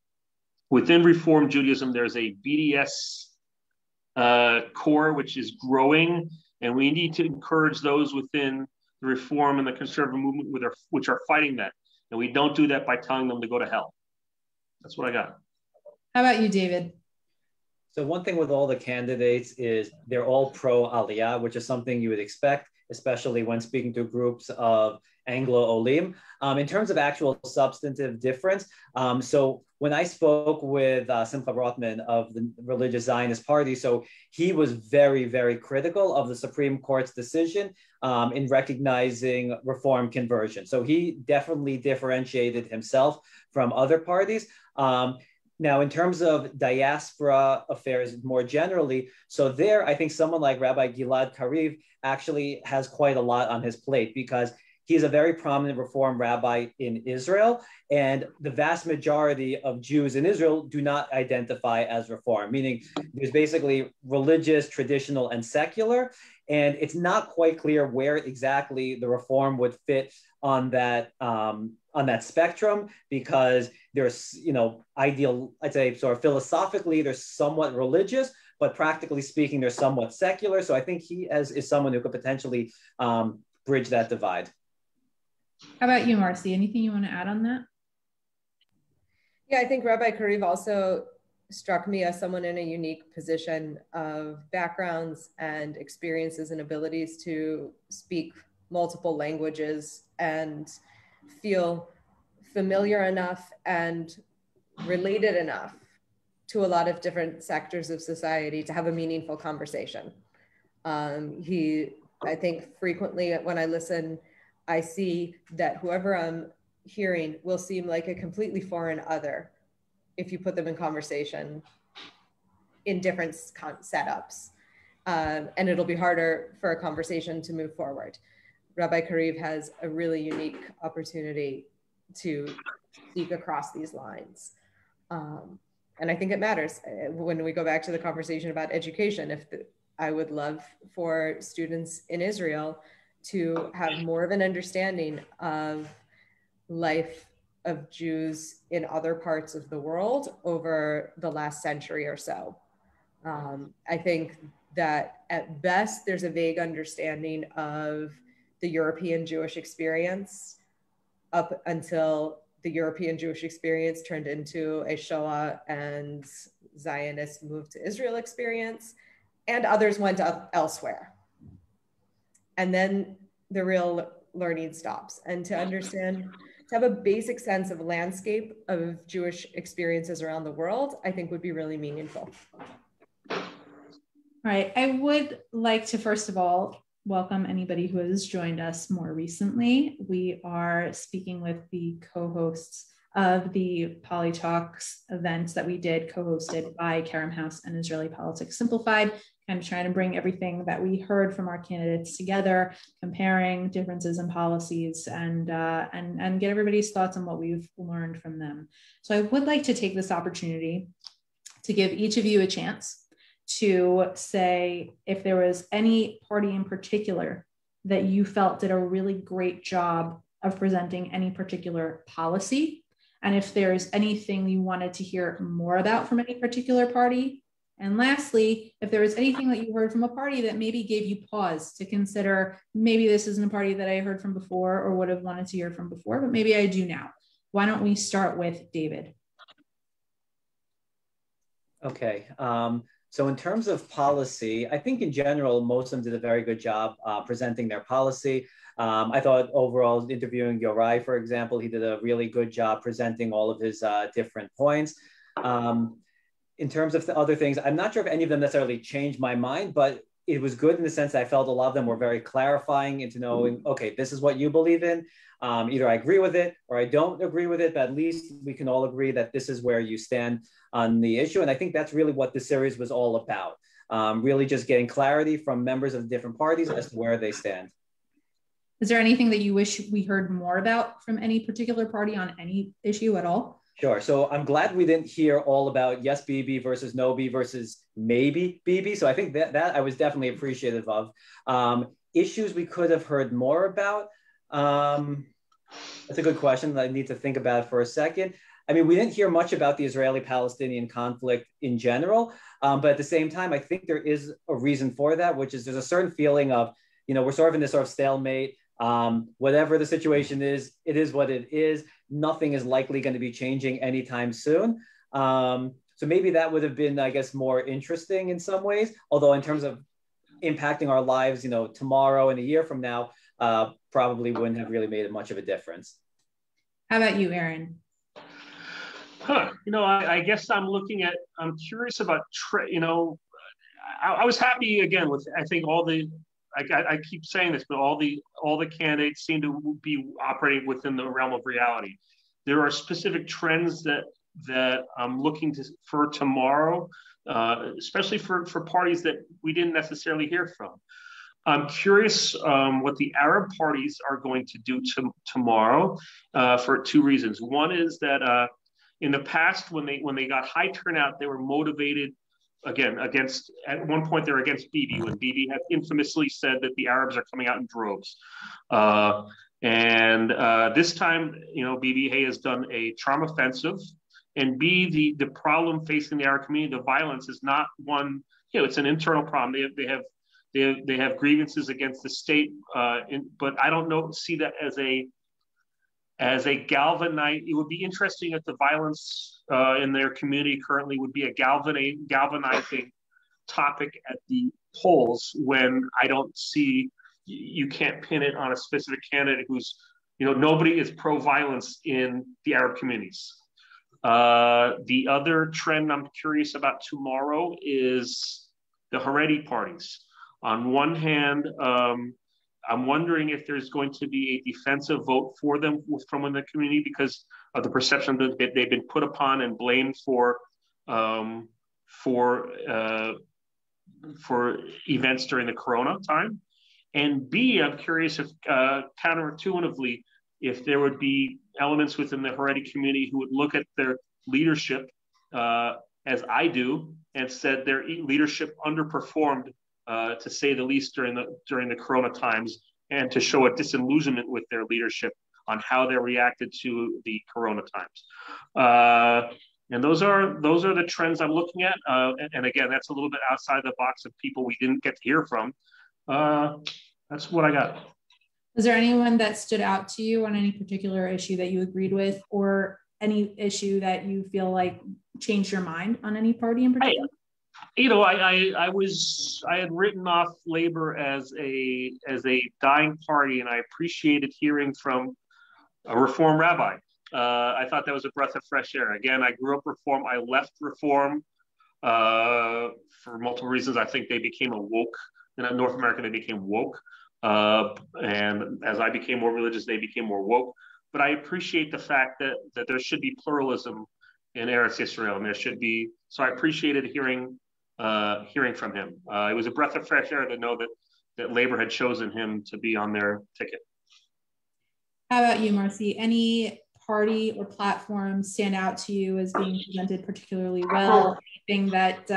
within Reform Judaism, there's a BDS core which is growing, and we need to encourage those within the Reform and the conservative movement which are fighting that. And we don't do that by telling them to go to hell. That's what I got.
How about you, David?
So one thing with all the candidates is they're all pro-Aliyah, which is something you would expect, especially when speaking to groups of Anglo-Olim. In terms of actual substantive difference, so when I spoke with Simcha Rothman of the Religious Zionist Party, so he was very, very critical of the Supreme Court's decision in recognizing Reform conversion. So he definitely differentiated himself from other parties. Now, in terms of diaspora affairs more generally, so there, I think someone like Rabbi Gilad Kariv actually has quite a lot on his plate, because He's a very prominent Reform rabbi in Israel, and the vast majority of Jews in Israel do not identify as Reform, meaning there's basically religious, traditional, and secular, and it's not quite clear where exactly the Reform would fit on that spectrum, because there's, I'd say sort of philosophically, they're somewhat religious, but practically speaking, they're somewhat secular. So I think he is someone who could potentially bridge that divide.
How about you, Marcie? Anything you want to add on that?
Yeah, I think Rabbi Karev also struck me as someone in a unique position of backgrounds and experiences and abilities to speak multiple languages and feel familiar enough and related enough to a lot of different sectors of society to have a meaningful conversation. I think frequently when I listen, I see that whoever I'm hearing will seem like a completely foreign other if you put them in conversation in different setups. And it'll be harder for a conversation to move forward. Rabbi Karev has a really unique opportunity to speak across these lines. And I think it matters when we go back to the conversation about education. I would love for students in Israel to have more of an understanding of life of Jews in other parts of the world over the last century or so. I think that at best, there's a vague understanding of the European Jewish experience up until the European Jewish experience turned into a Shoah and Zionist move to Israel experience, and others went up elsewhere. And then the real learning stops. And to understand, to have a basic sense of landscape of Jewish experiences around the world, I think would be really meaningful.
All right, I would like to, first of all, welcome anybody who has joined us more recently. We are speaking with the co-hosts of the Poli-Talks events that we did, co-hosted by Kerem House and Israeli Politics Simplified, kind of trying to bring everything that we heard from our candidates together, comparing differences in policies, and get everybody's thoughts on what we've learned from them. So I would like to take this opportunity to give each of you a chance to say if there was any party in particular that you felt did a really great job of presenting any particular policy, and if there's anything you wanted to hear more about from any particular party. And lastly, if there was anything that you heard from a party that maybe gave you pause to consider, maybe this isn't a party that I heard from before or would have wanted to hear from before, but maybe I do now. Why don't we start with David?
Okay. So in terms of policy, I think in general, most of them did a very good job presenting their policy. I thought overall, interviewing Yorai, for example, he did a really good job presenting all of his different points. In terms of the other things, I'm not sure if any of them necessarily changed my mind, but it was good in the sense that I felt a lot of them were very clarifying into knowing, okay, this is what you believe in. Either I agree with it or I don't agree with it, but at least we can all agree that this is where you stand on the issue. And I think that's really what the series was all about. Really just getting clarity from members of the different parties as to where they stand.
Is there anything that you wish we heard more about from any particular party on any issue at all?
Sure. So I'm glad we didn't hear all about yes, Bibi versus no Bibi versus maybe Bibi. So I think that I was definitely appreciative of. Issues we could have heard more about. That's a good question that I need to think about for a second. I mean, we didn't hear much about the Israeli-Palestinian conflict in general, but at the same time, I think there is a reason for that, which is there's a certain feeling of, we're sort of in this sort of stalemate. Whatever the situation is, it is what it is. Nothing is likely going to be changing anytime soon. So maybe that would have been, I guess, more interesting in some ways. Although in terms of impacting our lives, tomorrow and a year from now, probably wouldn't have really made much of a difference.
How about you, Aaron?
I guess I'm curious about, I was happy again with, I think I keep saying this, but all the candidates seem to be operating within the realm of reality. There are specific trends that I'm looking for tomorrow, especially for parties that we didn't necessarily hear from. I'm curious what the Arab parties are going to do tomorrow for two reasons. One is that in the past, when they got high turnout, they were motivated again against. At one point, they were against Bibi when Bibi had infamously said that the Arabs are coming out in droves. And this time, Bibi has done a charm offensive, and the problem facing the Arab community, the violence, is not one. It's an internal problem. They have grievances against the state, but I don't see that as a galvanizing. It would be interesting if the violence in their community currently would be a galvanizing topic at the polls, when I don't see, you can't pin it on a specific candidate who's, nobody is pro-violence in the Arab communities. The other trend I'm curious about tomorrow is the Haredi parties. On one hand, I'm wondering if there's going to be a defensive vote for them from within the community because of the perception that they've been put upon and blamed for events during the Corona time. And B, I'm curious if counterintuitively, if there would be elements within the Haredi community who would look at their leadership as I do and said their leadership underperformed, to say the least, during the Corona times, and to show a disillusionment with their leadership on how they reacted to the Corona times. And those are the trends I'm looking at. And again, that's a little bit outside the box of people we didn't get to hear from. That's what I got.
Was there anyone that stood out to you on any particular issue that you agreed with, or any issue that you feel like changed your mind on any party in particular?
I had written off Labor as a dying party, and I appreciated hearing from a Reform rabbi. I thought that was a breath of fresh air. Again, I grew up Reform. I left Reform for multiple reasons. I think they became woke. In North America, they became woke. And as I became more religious, they became more woke. But I appreciate the fact that there should be pluralism in Eretz Yisrael, and there should be. So I appreciated hearing from him. It was a breath of fresh air to know that Labor had chosen him to be on their ticket.
How about you, Marcie? Any party or platform stand out to you as being presented particularly well? Anything that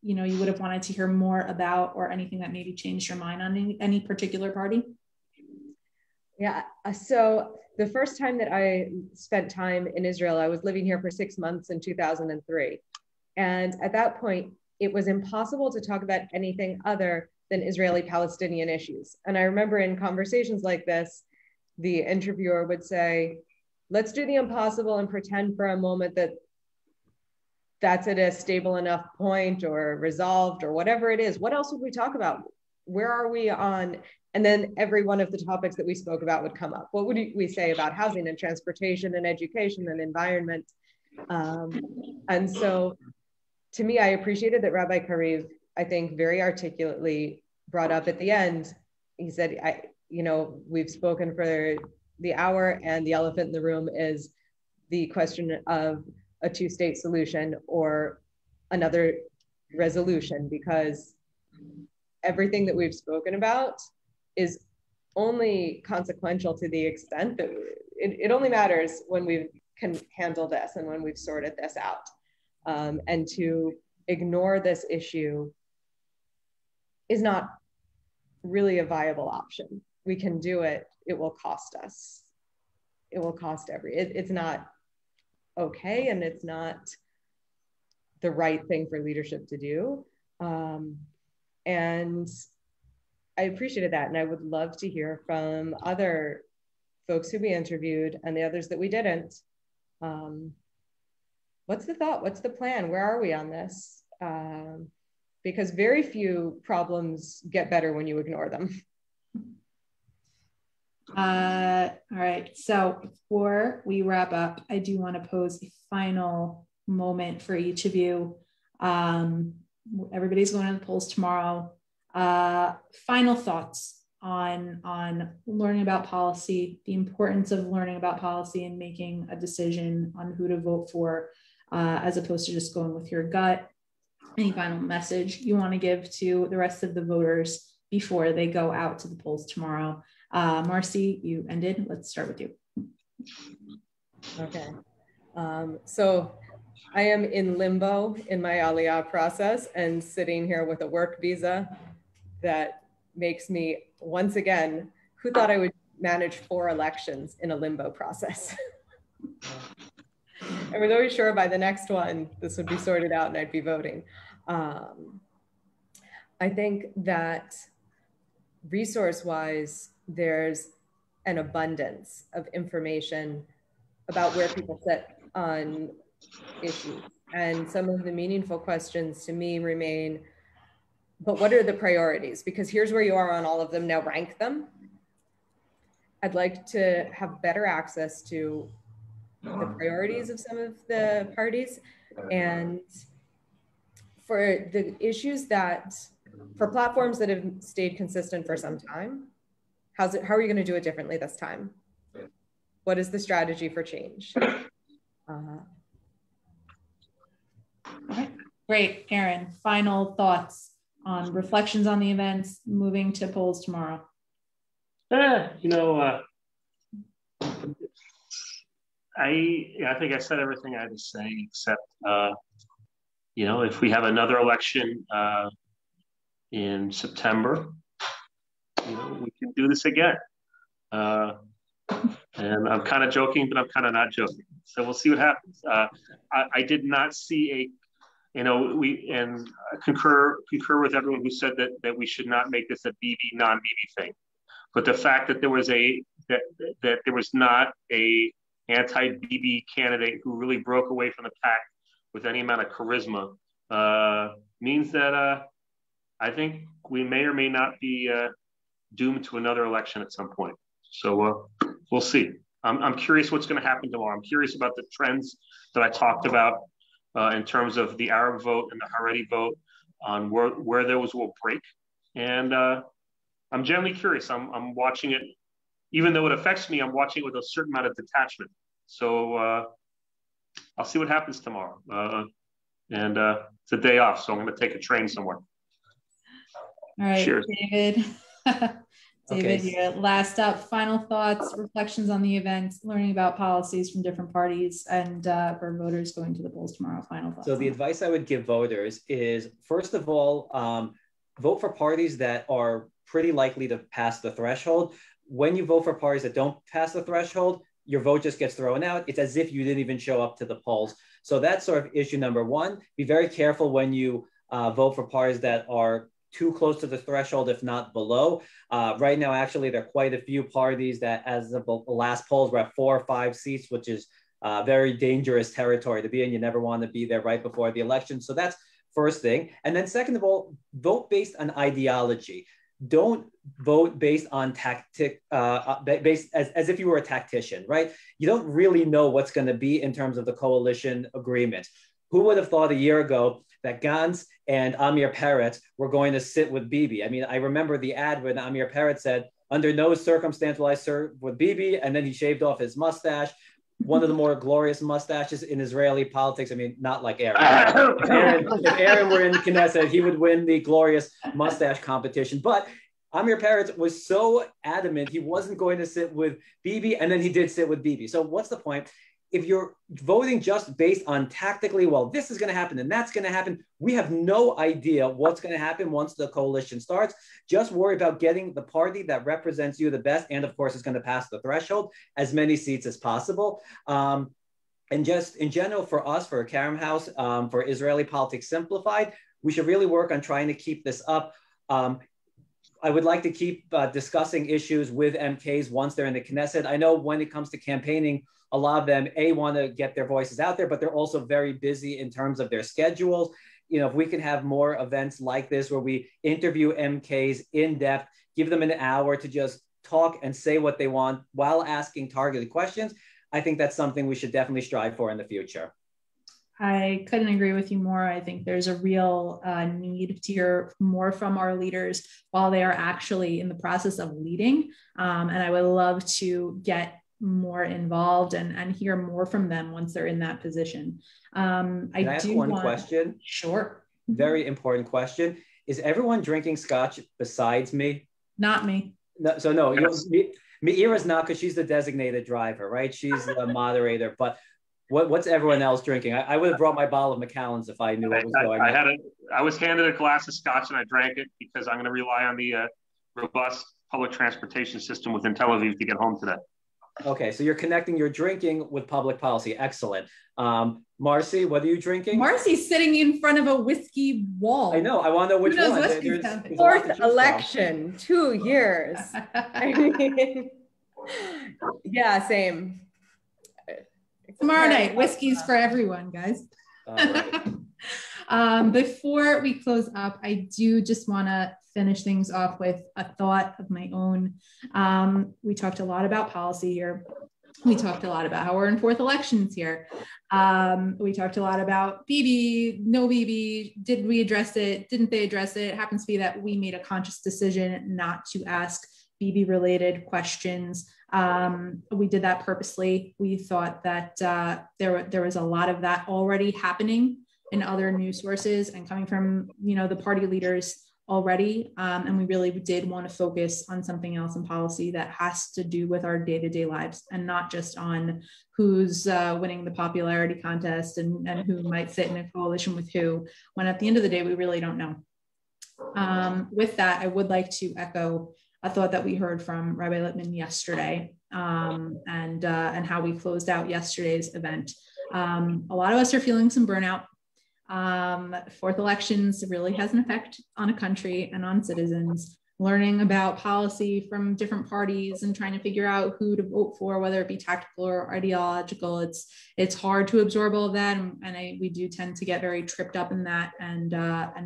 you would have wanted to hear more about, or anything that maybe changed your mind on any particular party?
Yeah, so the first time that I spent time in Israel, I was living here for 6 months in 2003. And at that point, it was impossible to talk about anything other than Israeli-Palestinian issues. And I remember in conversations like this, the interviewer would say, let's do the impossible and pretend for a moment that that's at a stable enough point or resolved or whatever it is. What else would we talk about? Where are we on? And then every one of the topics that we spoke about would come up. What would we say about housing and transportation and education and environment? And so to me, I appreciated that Rabbi Karev, I think, very articulately brought up at the end. He said, we've spoken for the hour, and the elephant in the room is the question of a two-state solution or another resolution, because everything that we've spoken about is only consequential to the extent that it only matters when we can handle this and when we've sorted this out. And to ignore this issue is not really a viable option. We can do it. It will cost us. It will cost it's not okay, and it's not the right thing for leadership to do. And I appreciated that. And I would love to hear from other folks who we interviewed and the others that we didn't. What's the thought? What's the plan? Where are we on this? Because very few problems get better when you ignore them.
All right. So before we wrap up, I do want to pose a final moment for each of you. Everybody's going to the polls tomorrow. Final thoughts on learning about policy, the importance of learning about policy and making a decision on who to vote for, as opposed to just going with your gut. Any final message you want to give to the rest of the voters before they go out to the polls tomorrow. Marcie, you ended. Let's start with you.
Okay. So I am in limbo in my Aliyah process and sitting here with a work visa that makes me, once again, who thought I would manage 4 elections in a limbo process? I was always sure by the next one, this would be sorted out and I'd be voting. I think that resource-wise, there's an abundance of information about where people sit on issues. And some of the meaningful questions to me remain, but what are the priorities? Because here's where you are on all of them, now rank them. I'd like to have better access to the priorities of some of the parties. And for the issues that, for platforms that have stayed consistent for some time, how are you gonna do it differently this time? What is the strategy for change?
Okay, great. Aaron, final thoughts on reflections on the events, moving to polls tomorrow.
I think I said everything I had to say, except, if we have another election in September, we can do this again. And I'm kind of joking, but I'm kind of not joking. So we'll see what happens. I did not see I concur with everyone who said that we should not make this a BB non-BB thing. But the fact that there was that there was not a anti-BB candidate who really broke away from the pack with any amount of charisma means that I think we may or may not be doomed to another election at some point. So we'll see. I'm curious what's going to happen tomorrow. I'm curious about the trends that I talked about in terms of the Arab vote and the Haredi vote, on where those will break. And I'm generally curious. I'm watching it, even though it affects me, I'm watching it with a certain amount of detachment. So I'll see what happens tomorrow. And it's a day off, so I'm going to take a train somewhere.
All right,
cheers.
David. David,
Okay.
your last up, final thoughts, reflections on the event, learning about policies from different parties, and for voters going to the polls tomorrow, final thoughts.
So the advice I would give voters is, first of all, vote for parties that are pretty likely to pass the threshold. When you vote for parties that don't pass the threshold, your vote just gets thrown out. It's as if you didn't even show up to the polls. So that's sort of issue number one. Be very careful when you vote for parties that are too close to the threshold, if not below. Right now, actually, there are quite a few parties that, as of the last polls, we're at 4 or 5 seats, which is very dangerous territory to be in. You never want to be there right before the election. So that's first thing. And then second of all, vote based on ideology. Don't vote based on tactic, based as if you were a tactician, right? You don't really know what's going to be in terms of the coalition agreement. Who would have thought a year ago that Gantz and Amir Peretz were going to sit with Bibi? I mean, I remember the ad when Amir Peretz said, "Under no circumstance will I serve with Bibi," and then he shaved off his mustache. One of the more glorious mustaches in Israeli politics. I mean, not like Aaron. If Aaron were in the Knesset, he would win the glorious mustache competition. But Amir Peretz was so adamant he wasn't going to sit with Bibi, and then he did sit with Bibi. So what's the point? If you're voting just based on tactically, well, this is going to happen and that's going to happen, we have no idea what's going to happen once the coalition starts. Just worry about getting the party that represents you the best, and of course is going to pass the threshold, as many seats as possible. And just in general, for us, for Kerem House, for Israeli Politics Simplified, we should really work on trying to keep this up. I would like to keep discussing issues with MKs once they're in the Knesset. I know when it comes to campaigning, a lot of them, want to get their voices out there, but they're also very busy in terms of their schedules. If we can have more events like this where we interview MKs in depth, give them an hour to just talk and say what they want while asking targeted questions, I think that's something we should definitely strive for in the future.
I couldn't agree with you more. I think there's a real need to hear more from our leaders while they are actually in the process of leading. And I would love to get more involved and hear more from them once they're in that position.
Can I ask one question?
Sure.
Very important question. Is everyone drinking scotch besides me?
Not me.
No, so no,
Yes.
Meira's not, because she's the designated driver, right? She's the moderator. But what's everyone else drinking? I would have brought my bottle of Macallan's if I knew what was going on.
I was handed a glass of scotch and I drank it because I'm going to rely on the robust public transportation system within Tel Aviv to get home today.
Okay, so you're connecting your drinking with public policy. Excellent. Marcie, what are you drinking?
Marcie's sitting in front of a whiskey wall.
I know. I want to know which one.
There's
fourth election, 2 years. I mean, yeah, same.
Tomorrow night, whiskey's for everyone, guys.
Right.
Before we close up, I do just want to finish things off with a thought of my own. We talked a lot about policy here. We talked a lot about how we're in fourth elections here. We talked a lot about Bibi, no Bibi, did we address it? Didn't they address it? It happens to be that we made a conscious decision not to ask Bibi related questions. We did that purposely. We thought that there was a lot of that already happening in other news sources and coming from, the party leaders already. And we really did want to focus on something else in policy that has to do with our day-to-day lives and not just on who's winning the popularity contest and who might sit in a coalition with who, when at the end of the day, we really don't know. With that, I would like to echo a thought that we heard from Rabbi Lippman yesterday and how we closed out yesterday's event. A lot of us are feeling some burnout. Fourth elections really has an effect on a country and on citizens. Learning about policy from different parties and trying to figure out who to vote for, whether it be tactical or ideological, it's hard to absorb all of that, and we do tend to get very tripped up in that and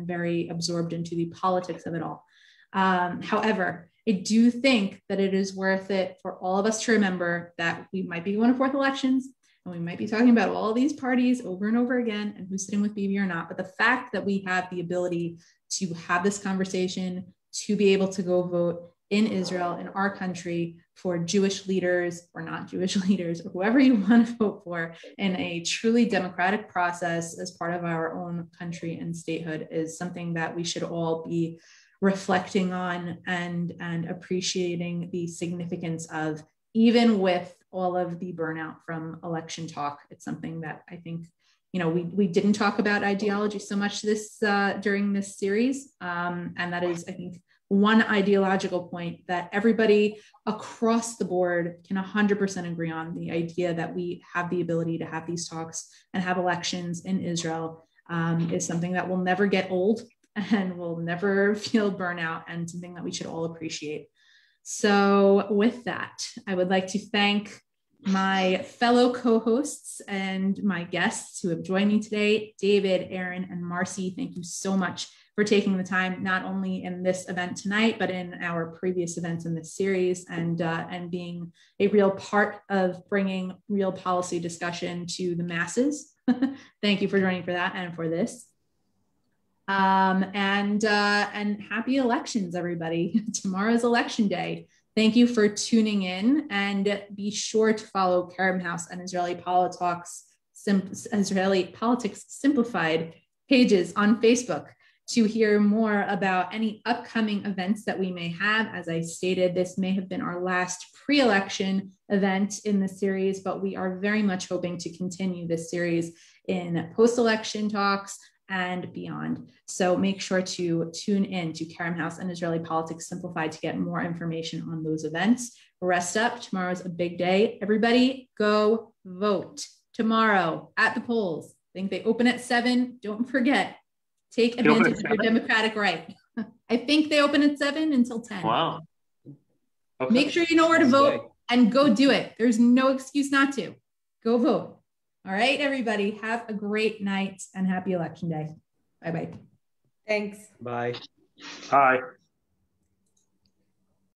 very absorbed into the politics of it all. However, I do think that it is worth it for all of us to remember that we might be going to fourth elections. And we might be talking about all these parties over and over again and who's sitting with Bibi or not. But the fact that we have the ability to have this conversation, to be able to go vote in Israel, in our country, for Jewish leaders or not Jewish leaders, or whoever you want to vote for in a truly democratic process as part of our own country and statehood is something that we should all be reflecting on and appreciating the significance of, even with all of the burnout from election talk. It's something that I think, we didn't talk about ideology so much during this series. And that is, I think, one ideological point that everybody across the board can 100% agree on, the idea that we have the ability to have these talks and have elections in Israel is something that will never get old and will never feel burnout, and something that we should all appreciate. So with that, I would like to thank my fellow co-hosts and my guests who have joined me today, David, Aaron, and Marcie. Thank you so much for taking the time, not only in this event tonight, but in our previous events in this series, and being a real part of bringing real policy discussion to the masses. Thank you for joining for that and for this. And happy elections, everybody. Tomorrow's election day. Thank you for tuning in, and be sure to follow Kerem House and Israeli Poli-Talks, Israeli Politics Simplified pages on Facebook to hear more about any upcoming events that we may have. As I stated, this may have been our last pre-election event in the series, but we are very much hoping to continue this series in post-election talks and beyond. So make sure to tune in to Kerem House and Israeli Politics Simplified to get more information on those events. Rest up. Tomorrow's a big day. Everybody go vote tomorrow at the polls. I think they open at 7. Don't forget, take advantage of your democratic right. I think they open at 7 until 10.
Wow. Okay.
Make sure you know where to vote and go do it. There's no excuse not to. Go vote. All right, everybody, have a great night and happy election day. Bye-bye.
Thanks.
Bye.
Bye.